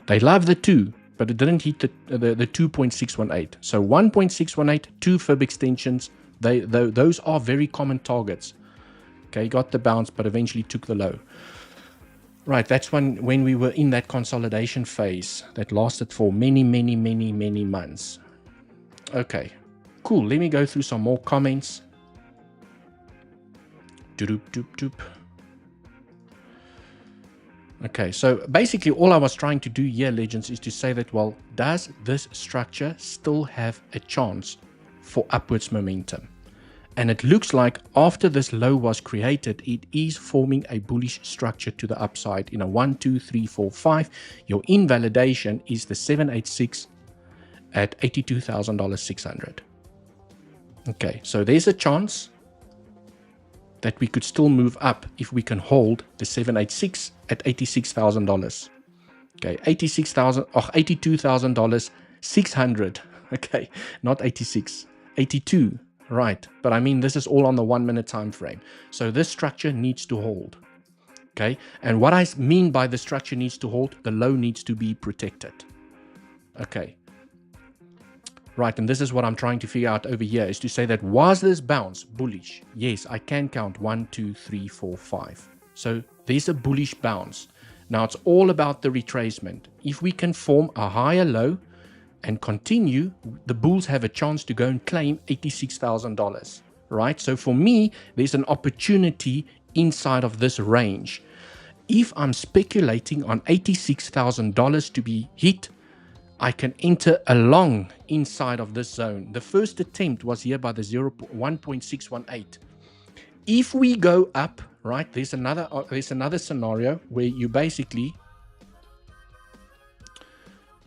Speaker 6: They love the 2, but it didn't hit the 2.618. So 1.618, 2 FIB extensions, those are very common targets. Okay, got the bounce, but eventually took the low. Right, that's when we were in that consolidation phase that lasted for many months. Okay, cool. Let me go through some more comments. Doop, doop, doop. Okay, so basically all I was trying to do here, legends, is to say that, well, does this structure still have a chance for upwards momentum? And it looks like after this low was created, it is forming a bullish structure to the upside in a 1, 2, 3, 4, 5. Your invalidation is the 786 at $82,600. Okay, so there's a chance that we could still move up if we can hold the 786 at $86,000. Okay, $82,000, 600. Okay, not 86, 82. Right, but I mean, this is all on the 1 minute time frame. So this structure needs to hold. Okay, and what I mean by the structure needs to hold, the low needs to be protected. Okay. Right, and this is what I'm trying to figure out over here, is to say that was this bounce bullish? Yes, I can count 1, 2, 3, 4, 5. So there's a bullish bounce. Now it's all about the retracement. If we can form a higher low and continue, the bulls have a chance to go and claim $86,000, right? So for me, there's an opportunity inside of this range. If I'm speculating on $86,000 to be hit, I can enter along inside of this zone. The first attempt was here by the 1.618. If we go up, right, there's another scenario where you basically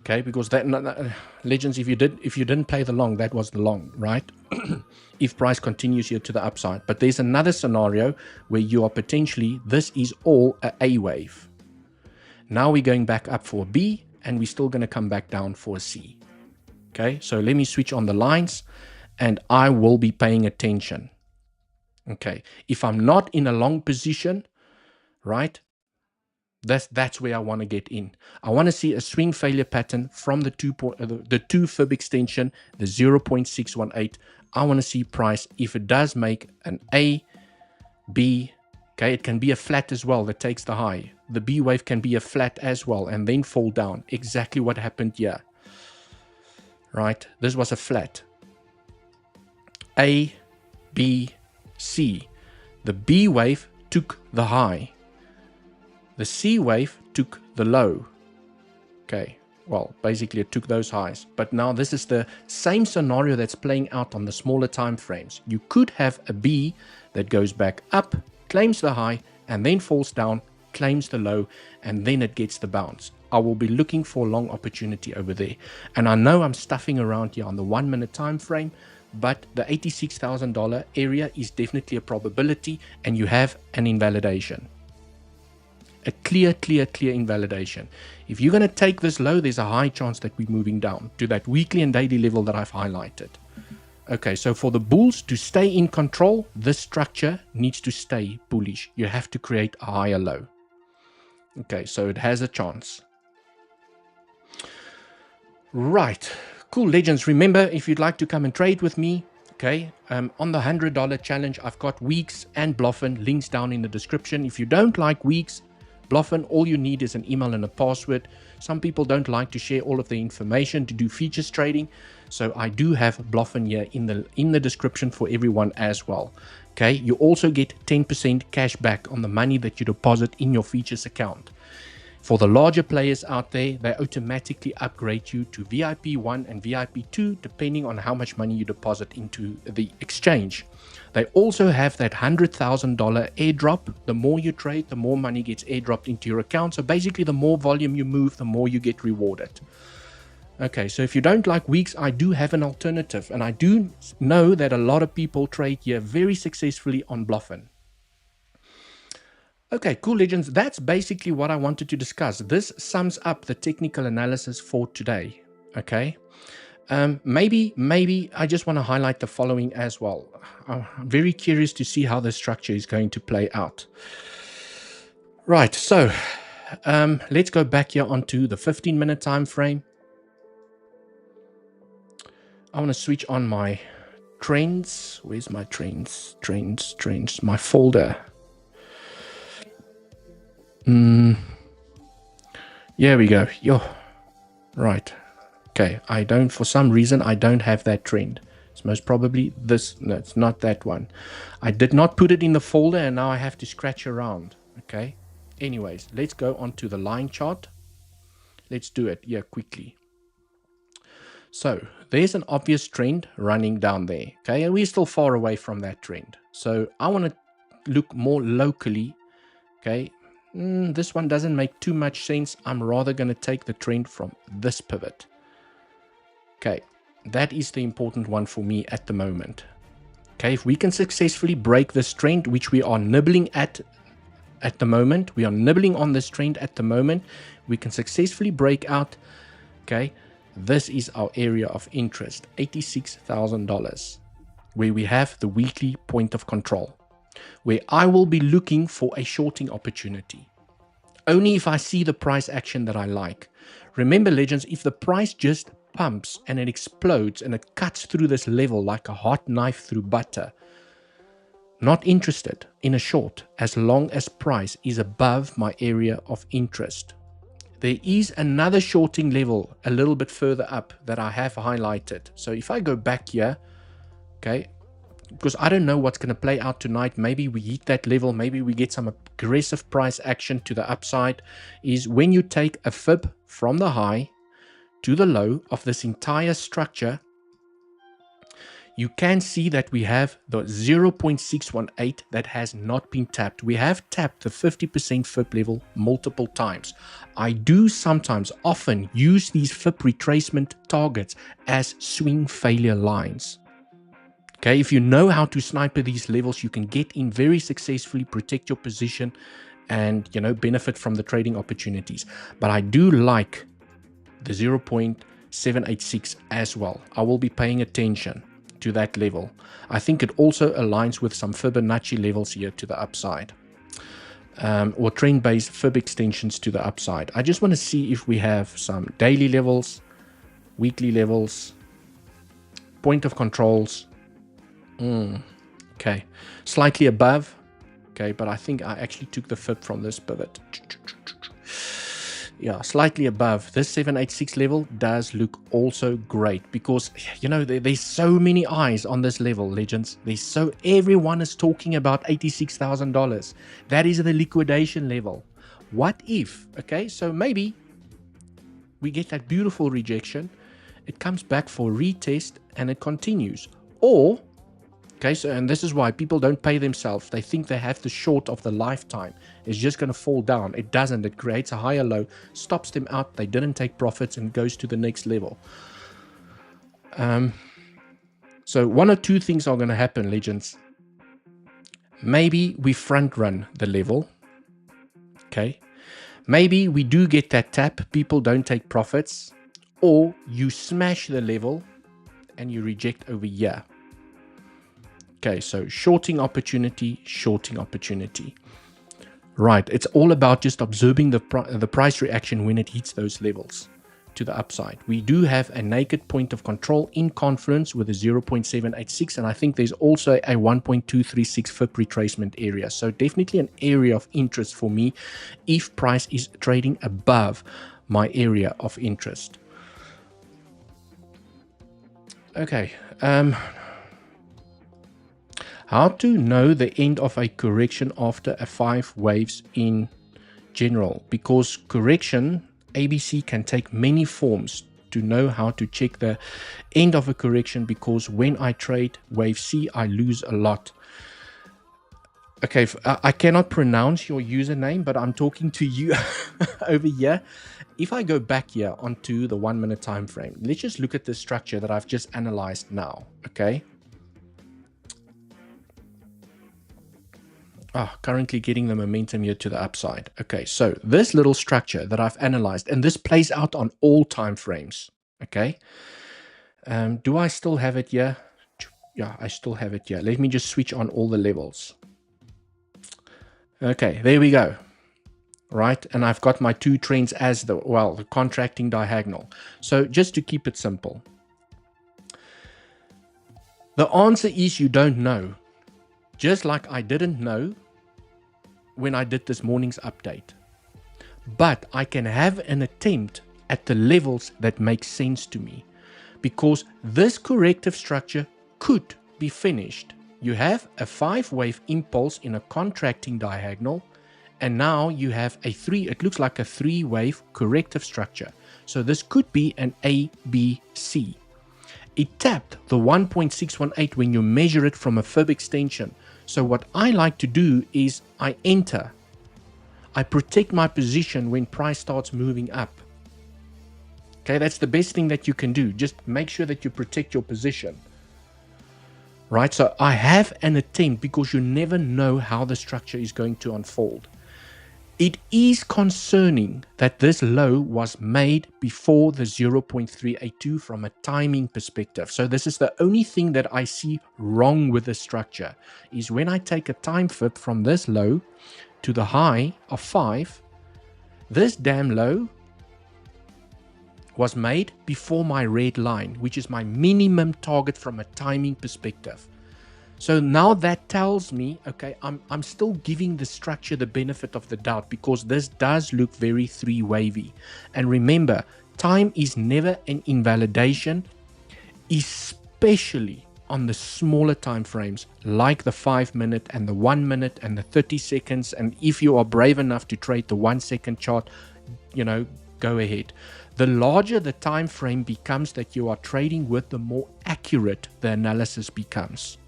Speaker 6: Okay, because that legends, if you didn't play the long, that was the long, right? If price continues here to the upside. But there's another scenario where you are potentially, this is all a wave. Now we're going back up for a B, and we're still going to come back down for a C. Okay, so let me switch on the lines, and I will be paying attention. Okay, if I'm not in a long position, right, that's where I want to get in. I want to see a swing failure pattern from the 2 fib extension, the 0.618. I want to see price, if it does make an A, B, okay, it can be a flat as well that takes the high. The B wave can be a flat as well and then fall down. Exactly what happened here. Right, this was a flat. A, B, C. The B wave took the high. The C wave took the low. Okay, well, basically it took those highs. But now this is the same scenario that's playing out on the smaller time frames. You could have a B that goes back up, claims the high, and then falls down, claims the low, and then it gets the bounce. I will be looking for a long opportunity over there. And I know I'm stuffing around here on the 1 minute time frame, but the $86,000 area is definitely a probability, and you have an invalidation. A clear invalidation. If you're going to take this low, there's a high chance that we're moving down to that weekly and daily level that I've highlighted. Okay, so for the bulls to stay in control, this structure needs to stay bullish. You have to create a higher low. Okay, so it has a chance. Right, cool legends. Remember, if you'd like to come and trade with me, okay, on the $100 challenge, I've got Weeks and Bluffin, links down in the description. If you don't like Weeks, Bluffin, all you need is an email and a password. Some people don't like to share all of the information to do features trading, so I do have Bluffin here in the description for everyone as well. Okay, you also get 10% cash back on the money that you deposit in your features account. For the larger players out there, they automatically upgrade you to VIP 1 and VIP 2 depending on how much money you deposit into the exchange. They also have that $100,000 airdrop. The more you trade, the more money gets airdropped into your account. So basically, the more volume you move, the more you get rewarded. Okay, so if you don't like Weeks, I do have an alternative. And I do know that a lot of people trade here very successfully on Bluffin. Okay, cool legends. That's basically what I wanted to discuss. This sums up the technical analysis for today. Okay. Maybe I just want to highlight the following as well. I'm very curious to see how the structure is going to play out. Right, so let's go back here onto the 15-minute time frame. I want to switch on my trends. Where's my trends? Trends, my folder. Here we go. Right. Okay, for some reason, I don't have that trend. It's most probably this. No, it's not that one. I did not put it in the folder, and now I have to scratch around. Okay. Anyways, let's go on to the line chart. Let's do it here quickly. So there's an obvious trend running down there. Okay, and we're still far away from that trend. So I want to look more locally. Okay. This one doesn't make too much sense. I'm rather going to take the trend from this pivot. Okay, that is the important one for me at the moment. Okay, if we can successfully break this trend, which we are nibbling at the moment, we are nibbling on this trend at the moment, we can successfully break out. Okay, this is our area of interest, $86,000, where we have the weekly point of control, where I will be looking for a shorting opportunity. Only if I see the price action that I like. Remember, legends, if the price just pumps and it explodes and it cuts through this level like a hot knife through butter, not interested in a short as long as price is above my area of interest. There is another shorting level a little bit further up that I have highlighted. So if I go back here, okay, because I don't know what's going to play out tonight. Maybe we hit that level. Maybe we get some aggressive price action to the upside. Is when you take a fib from the high to the low of this entire structure, you can see that we have the 0.618 that has not been tapped. We have tapped the 50% FIP level multiple times. I do sometimes often use these FIP retracement targets as swing failure lines. Okay, if you know how to sniper these levels, you can get in very successfully, protect your position, and benefit from the trading opportunities. But I do like the 0.786 as well. I will be paying attention to that level. I think it also aligns with some Fibonacci levels here to the upside, or trend-based Fib extensions to the upside. I just want to see if we have some daily levels, weekly levels, point of controls. Okay, slightly above. Okay, but I think I actually took the Fib from this pivot. Yeah, slightly above. This 786 level does look also great because, there's so many eyes on this level, legends. Everyone is talking about $86,000. That is the liquidation level. What if, okay, so maybe we get that beautiful rejection, it comes back for retest and it continues. Or, okay, so, and this is why people don't pay themselves. They think they have the short of the lifetime. It's just going to fall down. It doesn't. It creates a higher low, stops them out. They didn't take profits and goes to the next level. So one or two things are going to happen, legends. Maybe we front run the level. Okay. Maybe we do get that tap. People don't take profits. Or you smash the level and you reject over here. Okay, so shorting opportunity. Right, it's all about just observing the price reaction when it hits those levels to the upside. We do have a naked point of control in Confluence with a 0.786, and I think there's also a 1.236 FIP retracement area. So definitely an area of interest for me if price is trading above my area of interest. Okay, how to know the end of a correction after a 5 waves in general? Because correction, ABC, can take many forms to know how to check the end of a correction, because when I trade wave C, I lose a lot. Okay, I cannot pronounce your username, but I'm talking to you over here. If I go back here onto the 1 minute time frame, let's just look at the structure that I've just analyzed now, okay? Currently getting the momentum here to the upside. Okay, so this little structure that I've analyzed, and this plays out on all time frames. Okay, do I still have it here? Yeah, I still have it here. Let me just switch on all the levels. Okay, there we go. Right, and I've got my 2 trends as the contracting diagonal. So just to keep it simple, the answer is you don't know. Just like I didn't know when I did this morning's update. But I can have an attempt at the levels that make sense to me, because this corrective structure could be finished. You have a 5 wave impulse in a contracting diagonal, and now you have it looks like a 3 wave corrective structure. So this could be an ABC. It tapped the 1.618 when you measure it from a fib extension. So what I like to do is I enter. I protect my position when price starts moving up. Okay, that's the best thing that you can do. Just make sure that you protect your position. Right, so I have an attempt, because you never know how the structure is going to unfold. It is concerning that this low was made before the 0.382 from a timing perspective. So this is the only thing that I see wrong with the structure, is when I take a time fib from this low to the high of 5, this damn low was made before my red line, which is my minimum target from a timing perspective. So now that tells me, okay, I'm still giving the structure the benefit of the doubt, because this does look very 3 wavy. And remember, time is never an invalidation, especially on the smaller time frames like the 5 minute and the 1 minute and the 30 seconds. And if you are brave enough to trade the 1 second chart, go ahead. The larger the time frame becomes that you are trading with, the more accurate the analysis becomes.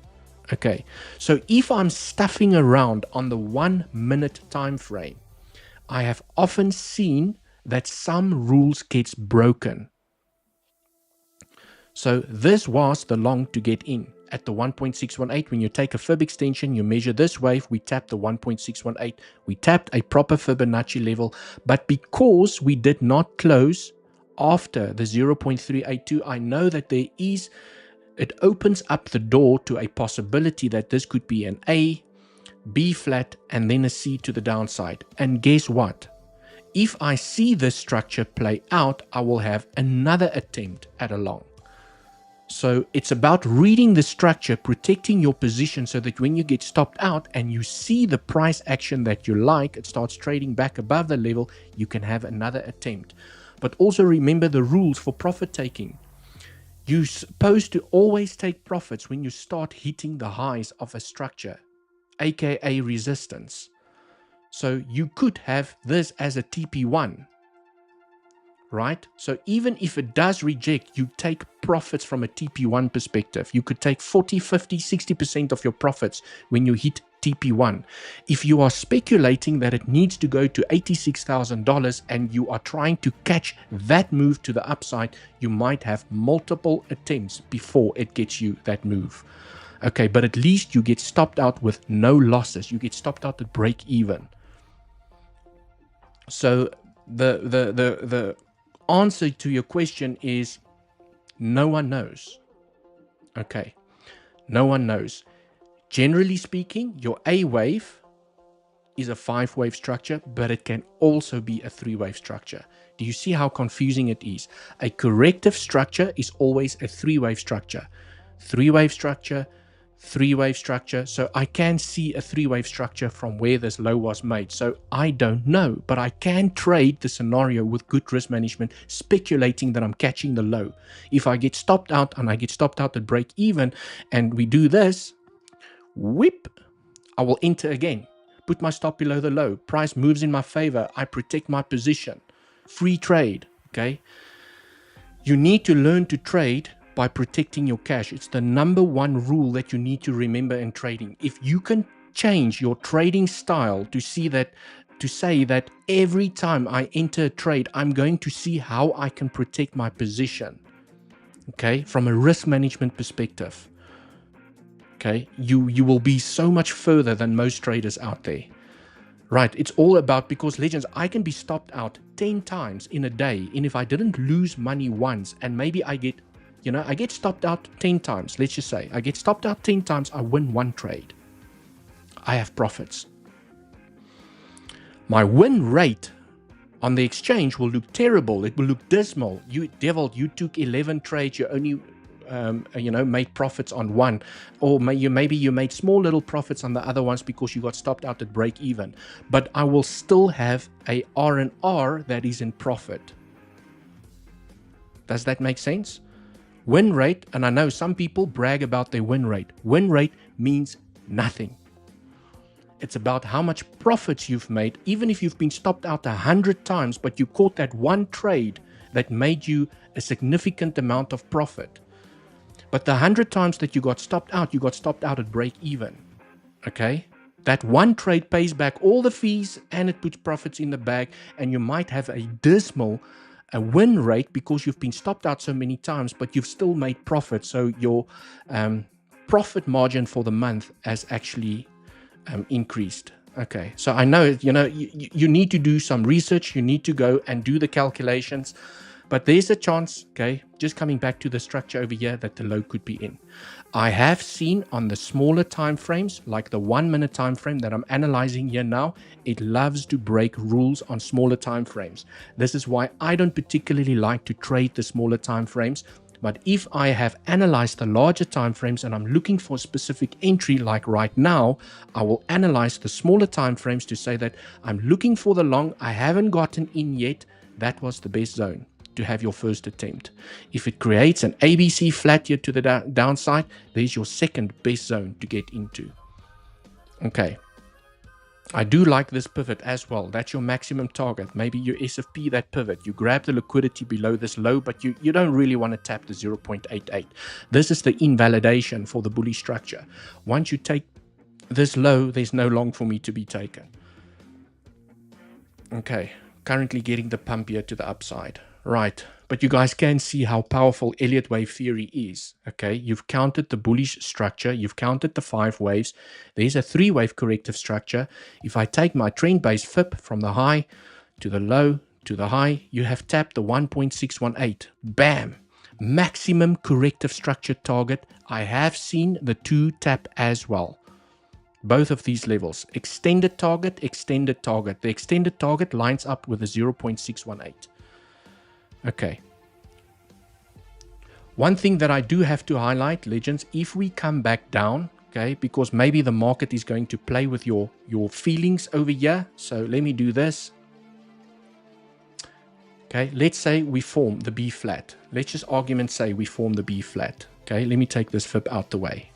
Speaker 6: Okay, so if I'm stuffing around on the 1 minute time frame, I have often seen that some rules gets broken. So this was the long to get in at the 1.618. When you take a fib extension, you measure this wave, we tapped the 1.618, we tapped a proper Fibonacci level, but because we did not close after the 0.382, I know that it opens up the door to a possibility that this could be an A, B flat, and then a C to the downside. And guess what? If I see this structure play out, I will have another attempt at a long. So it's about reading the structure, protecting your position so that when you get stopped out and you see the price action that you like, it starts trading back above the level, you can have another attempt. But also remember the rules for profit taking. You're supposed to always take profits when you start hitting the highs of a structure, aka resistance. So you could have this as a TP1. Right? So even if it does reject, you take profits from a TP1 perspective. You could take 40, 50, 60% of your profits when you hit TP1. If you are speculating that it needs to go to $86,000 and you are trying to catch that move to the upside, you might have multiple attempts before it gets you that move. Okay, but at least you get stopped out with no losses. You get stopped out at break even. So the answer to your question is no one knows. Okay, no one knows. Generally speaking, your A wave is a 5-wave structure, but it can also be a 3-wave structure. Do you see how confusing it is? A corrective structure is always a 3-wave structure. 3-wave structure, 3-wave structure. So I can see a 3-wave structure from where this low was made. So I don't know, but I can trade the scenario with good risk management, speculating that I'm catching the low. If I get stopped out and I get stopped out at break even and we do this, whip, I will enter again, put my stop below the low, price moves in my favor, I protect my position, free trade. Okay, you need to learn to trade by protecting your cash. It's the number one rule that you need to remember in trading. If you can change your trading style to say that every time I enter a trade, I'm going to see how I can protect my position, okay, from a risk management perspective, okay, you will be so much further than most traders out there. Right, it's all about, because legends, I can be stopped out 10 times in a day, and if I didn't lose money once, and maybe I get stopped out 10 times. Let's just say I get stopped out 10 times. I win 1 trade. I have profits. My win rate on the exchange will look terrible. It will look dismal. Dewald, you took 11 trades. You only, made profits on 1. Or maybe you made small little profits on the other ones because you got stopped out at break even. But I will still have a R&R that is in profit. Does that make sense? Win rate, and I know some people brag about their win rate. Win rate means nothing. It's about how much profits you've made, even if you've been stopped out 100 times, but you caught that one trade that made you a significant amount of profit. But the 100 times that you got stopped out at break even. Okay? That one trade pays back all the fees and it puts profits in the bag, and you might have a dismal win rate because you've been stopped out so many times, but you've still made profit. So your profit margin for the month has actually increased. Okay, so I know, you need to do some research, you need to go and do the calculations, but there's a chance, okay, just coming back to the structure over here, that the low could be in. I have seen on the smaller time frames, like the 1 minute time frame that I'm analyzing here now, it loves to break rules on smaller time frames. This is why I don't particularly like to trade the smaller time frames. But if I have analyzed the larger time frames and I'm looking for a specific entry, like right now, I will analyze the smaller time frames to say that I'm looking for the long, I haven't gotten in yet. That was the best zone to have your first attempt. If it creates an ABC flat here to the downside, there's your second best zone to get into. Okay. I do like this pivot as well. That's your maximum target. Maybe your SFP, that pivot. You grab the liquidity below this low, but you don't really want to tap the 0.88. This is the invalidation for the bullish structure. Once you take this low, there's no long for me to be taken. Okay, currently getting the pump here to the upside. Right, but you guys can see how powerful Elliott wave theory is. Okay, you've counted the bullish structure, you've counted the 5 waves. There's a 3-wave corrective structure. If I take my trend-based FIP from the high to the low to the high, you have tapped the 1.618. Bam! Maximum corrective structure target. I have seen the 2 tap as well. Both of these levels. Extended target, extended target. The extended target lines up with the 0.618. Okay. One thing that I do have to highlight, legends, if we come back down, okay, because maybe the market is going to play with your feelings over here. So let me do this. Okay, let's say we form the B flat. Let's just argument say we form the B flat. Okay, let me take this FIB out the way.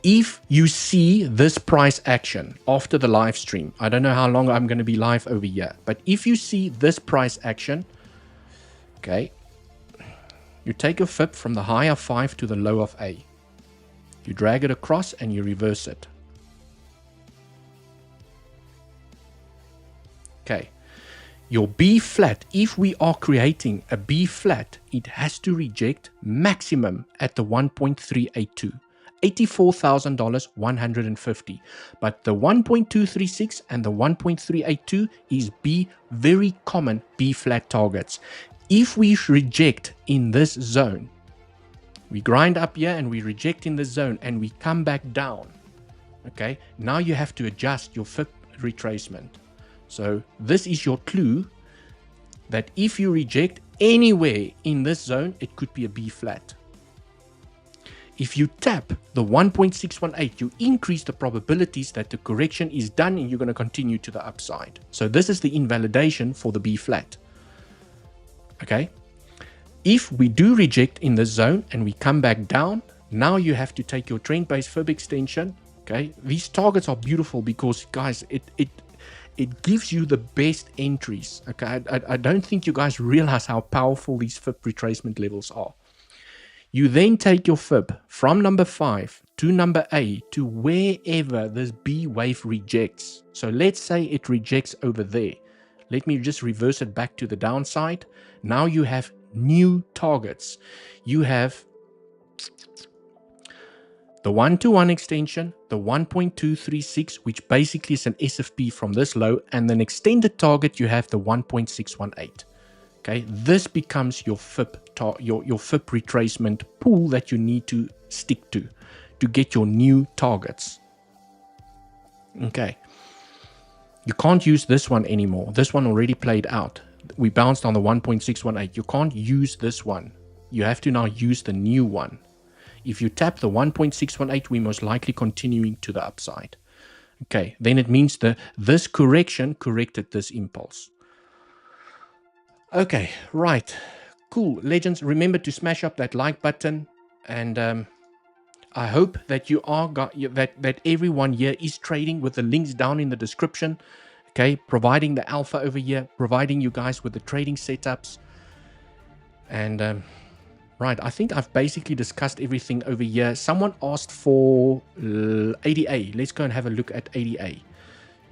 Speaker 6: If you see this price action after the live stream, I don't know how long I'm going to be live over here, but if you see this price action, okay, you take a FIB from the high of 5 to the low of A. You drag it across and you reverse it. Okay. Your B flat, if we are creating a B flat, it has to reject maximum at the 1.382. $84,000, 150. But the 1.236 and the 1.382 is B, very common B flat targets. If we reject in this zone, we grind up here and we reject in this zone and we come back down. Okay, now you have to adjust your FIB retracement. So this is your clue that if you reject anywhere in this zone, it could be a B flat. If you tap the 1.618, you increase the probabilities that the correction is done and you're going to continue to the upside. So this is the invalidation for the B flat. Okay. If we do reject in this zone and we come back down, now you have to take your trend-based FIB extension. Okay. These targets are beautiful because, guys, it gives you the best entries. Okay. I don't think you guys realize how powerful these FIB retracement levels are. You then take your FIB from number 5 to number A to wherever this B wave rejects. So let's say it rejects over there. Let me just reverse it back to the downside. Now you have new targets. You have the 1-to-1 extension, the 1.236, which basically is an SFP from this low, and an extended target, you have the 1.618. Okay, this becomes your FIB, your FIB retracement pool that you need to stick to get your new targets. Okay, you can't use this one anymore. This one already played out. We bounced on the 1.618. You can't use this one. You have to now use the new one. If you tap the 1.618, we're most likely continuing to the upside. Okay, then it means that this correction corrected this impulse. Okay, right. Cool. Legends, remember to smash up that like button. And I hope that you are that everyone here is trading with the links down in the description. Okay, providing the alpha over here, providing you guys with the trading setups. And right, I think I've basically discussed everything over here. Someone asked for ADA. Let's go and have a look at ADA.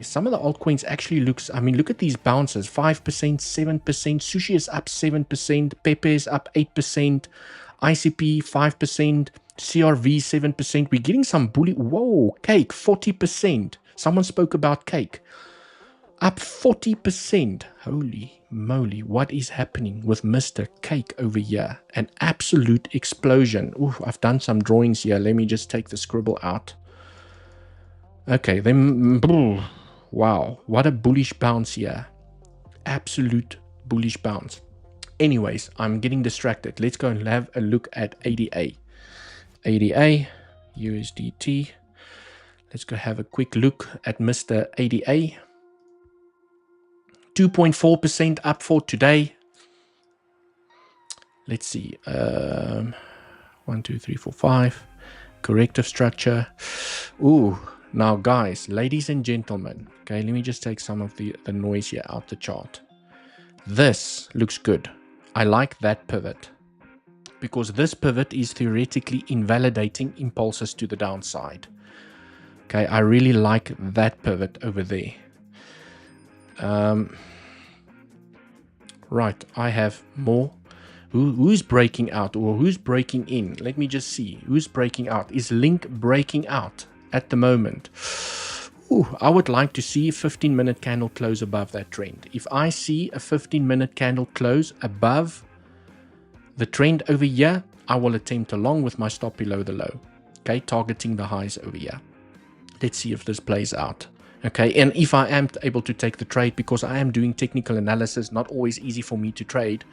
Speaker 6: Some of the altcoins actually looks, I mean, look at these bounces, 5%, 7%, Sushi is up 7%, Pepe is up 8%, ICP 5%, CRV 7%. We're getting some bully, whoa, Cake 40%. Someone spoke about Cake. Up 40%. Holy moly, what is happening with Mr. Cake over here? An absolute explosion. Ooh, I've done some drawings here. Let me just take the scribble out. Okay, then, wow, what a bullish bounce here. Absolute bullish bounce. Anyways, I'm getting distracted. Let's go and have a look at ADA. ADA, USDT. Let's go have a quick look at Mr. ADA. 2.4% up for today. Let's see. 1, 2, 3, 4, 5. Corrective structure. Ooh, Now, guys, ladies and gentlemen, okay, let me just take some of the noise here out the chart. This looks good. I like that pivot because this pivot is theoretically invalidating impulses to the downside. Okay, I really like that pivot over there. Right, I have more. Who's breaking out or who's breaking in? Let me just see. Who's breaking out? Is Link breaking out at the moment? Ooh, I would like to see a 15-minute candle close above that trend. If I see a 15-minute candle close above the trend over here, I will attempt a long with my stop below the low. Okay, targeting the highs over here. Let's see if this plays out. Okay, and if I am able to take the trade, because I am doing technical analysis, not always easy for me to trade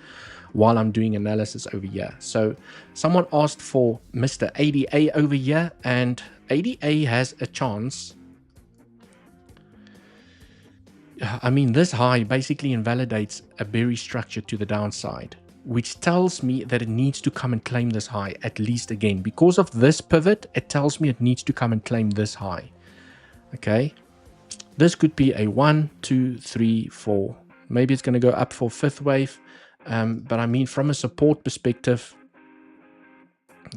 Speaker 6: while I'm doing analysis over here. So someone asked for Mr. ADA over here, and ADA has a chance. I mean, this high basically invalidates a bearish structure to the downside, which tells me that it needs to come and claim this high at least again. Because of this pivot, it tells me it needs to come and claim this high. Okay, this could be a 1, 2, 3, 4. Maybe it's going to go up for fifth wave. But I mean, from a support perspective,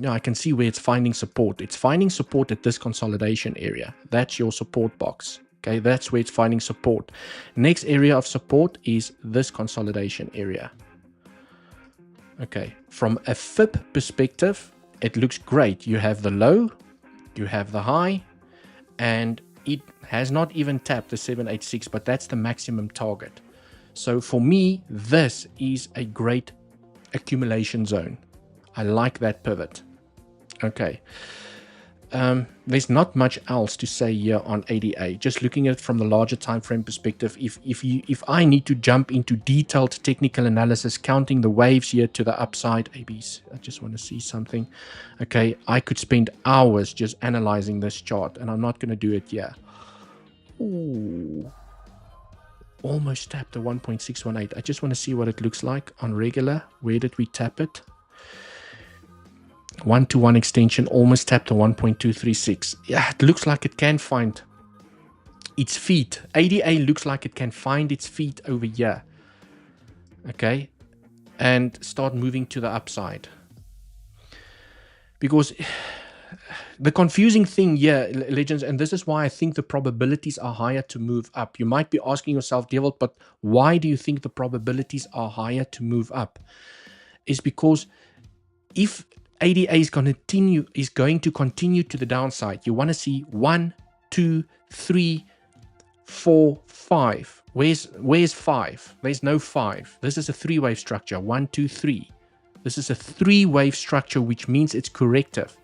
Speaker 6: I can see where it's finding support. It's finding support at this consolidation area. That's your support box. Okay, that's where it's finding support. Next area of support is this consolidation area. Okay, from a FIB perspective, it looks great. You have the low, you have the high, and it has not even tapped the 786, but that's the maximum target. So for me, this is a great accumulation zone. I like that pivot. Okay. There's not much else to say here on ADA. Just looking at it from the larger time frame perspective, if I need to jump into detailed technical analysis, counting the waves here to the upside, ABs, I just want to see something. Okay, I could spend hours just analyzing this chart, and I'm not going to do it here. Ooh. Almost tapped the 1.618. I just want to see what it looks like on regular. Where did we tap it? 1-to-1 extension, almost tapped the 1.236. Yeah, it looks like it can find its feet. ADA looks like it can find its feet over here. Okay, and start moving to the upside. Because the confusing thing here, legends, and this is why I think the probabilities are higher to move up. You might be asking yourself, Dewald, but why do you think the probabilities are higher to move up? Is because if ADA is going to continue to the downside, you want to see 1, 2, 3, 4, 5. Where's 5? There's no 5. This is a three-wave structure. 1, 2, 3. This is a three-wave structure, which means it's corrective.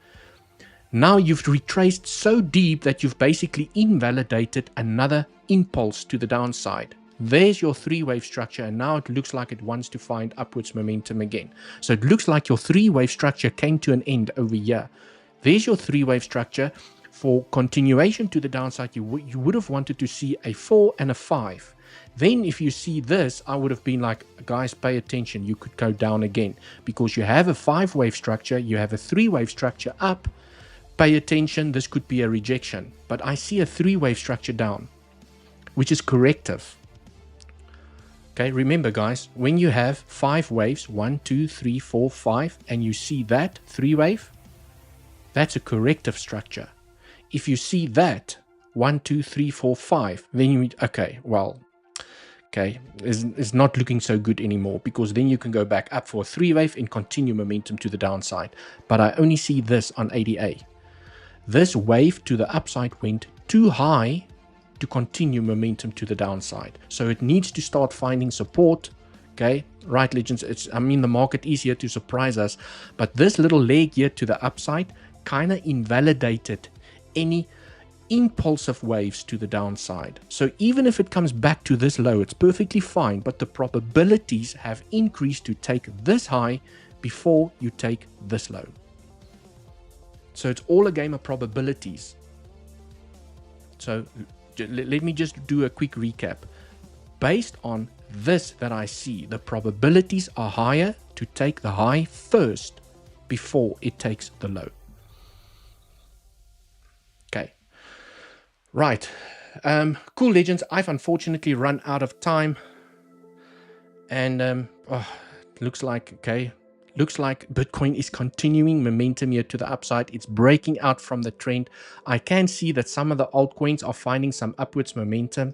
Speaker 6: Now you've retraced so deep that you've basically invalidated another impulse to the downside. There's your three-wave structure, and now it looks like it wants to find upwards momentum again. So it looks like your three-wave structure came to an end over here. There's your three-wave structure. For continuation to the downside, you would have wanted to see a 4 and a 5. Then if you see this, I would have been like, guys, pay attention. You could go down again because you have a 5-wave structure. You have a 3-wave structure up. Pay attention. This could be a rejection. But I see a 3-wave structure down, which is corrective. Okay, remember guys, when you have 5 waves, 1, 2, 3, 4, 5, and you see that 3-wave, that's a corrective structure. If you see that 1, 2, 3, 4, 5, then you, okay, well, okay, it's not looking so good anymore, because then you can go back up for a 3-wave and continue momentum to the downside. But I only see this on ADA. This wave to the upside went too high to continue momentum to the downside. So it needs to start finding support. Okay, right, legends. I mean, the market is here to surprise us, but this little leg here to the upside kind of invalidated any impulsive waves to the downside. So even if it comes back to this low, it's perfectly fine, but the probabilities have increased to take this high before you take this low. So it's all a game of probabilities. So let me just do a quick recap. Based on this that I see, the probabilities are higher to take the high first before it takes the low. Okay. Right. Cool, legends. I've unfortunately run out of time. And looks like, okay, looks like Bitcoin is continuing momentum here to the upside. It's breaking out from the trend. I can see that some of the altcoins are finding some upwards momentum.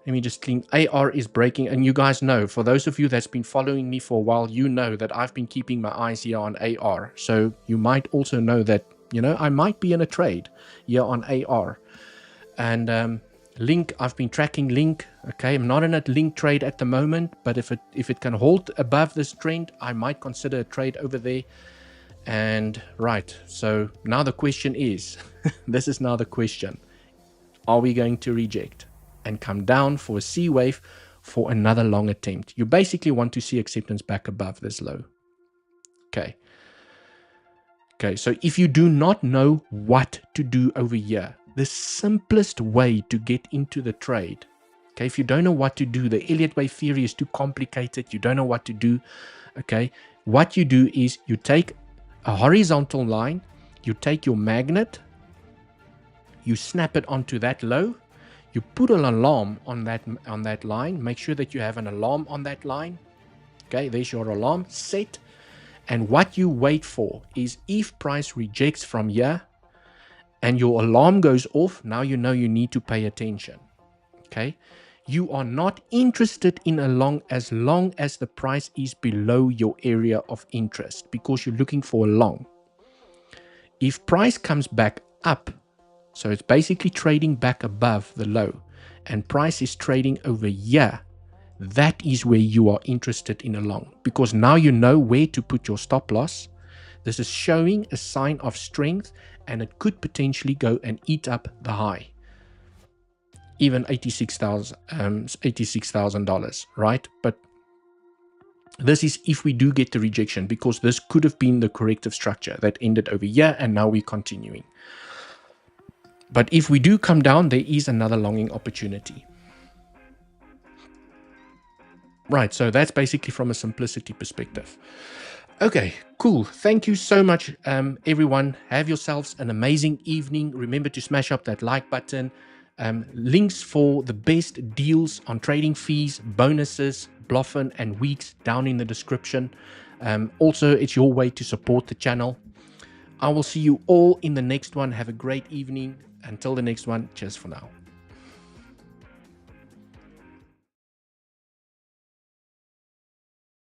Speaker 6: Let me just clean. AR is breaking, and you guys know, for those of you that's been following me for a while, you know that I've been keeping my eyes here on AR. So you might also know that, you know, I might be in a trade here on AR. And Link, I've been tracking Link. Okay, I'm not in a Link trade at the moment, but if it can hold above this trend, I might consider a trade over there. And right, so now the question is, this is now the question: are we going to reject and come down for a C wave for another long attempt? You basically want to see acceptance back above this low. Okay. Okay, so if you do not know what to do over here, the simplest way to get into the trade, okay, if you don't know what to do, the Elliot wave theory is too complicated, you don't know what to do, okay, what you do is you take a horizontal line, you take your magnet, you snap it onto that low, you put an alarm on that line, make sure that you have an alarm on that line, okay, there's your alarm set, and what you wait for is if price rejects from here, and your alarm goes off, now you know you need to pay attention, okay? You are not interested in as long as the price is below your area of interest, because you're looking for a long. If price comes back up, so it's basically trading back above the low, and price is trading over here, that is where you are interested in a long, because now you know where to put your stop loss. This is showing a sign of strength, and it could potentially go and eat up the high, even $86,000, right? But this is if we do get the rejection, because this could have been the corrective structure that ended over here, and now we're continuing. But if we do come down, there is another longing opportunity. Right, so that's basically from a simplicity perspective. Okay, cool. Thank you so much, everyone. Have yourselves an amazing evening. Remember to smash up that like button. Links for the best deals on trading fees, bonuses, bluffing, and weeks down in the description. Also, it's your way to support the channel. I will see you all in the next one. Have a great evening. Until the next one, cheers for now.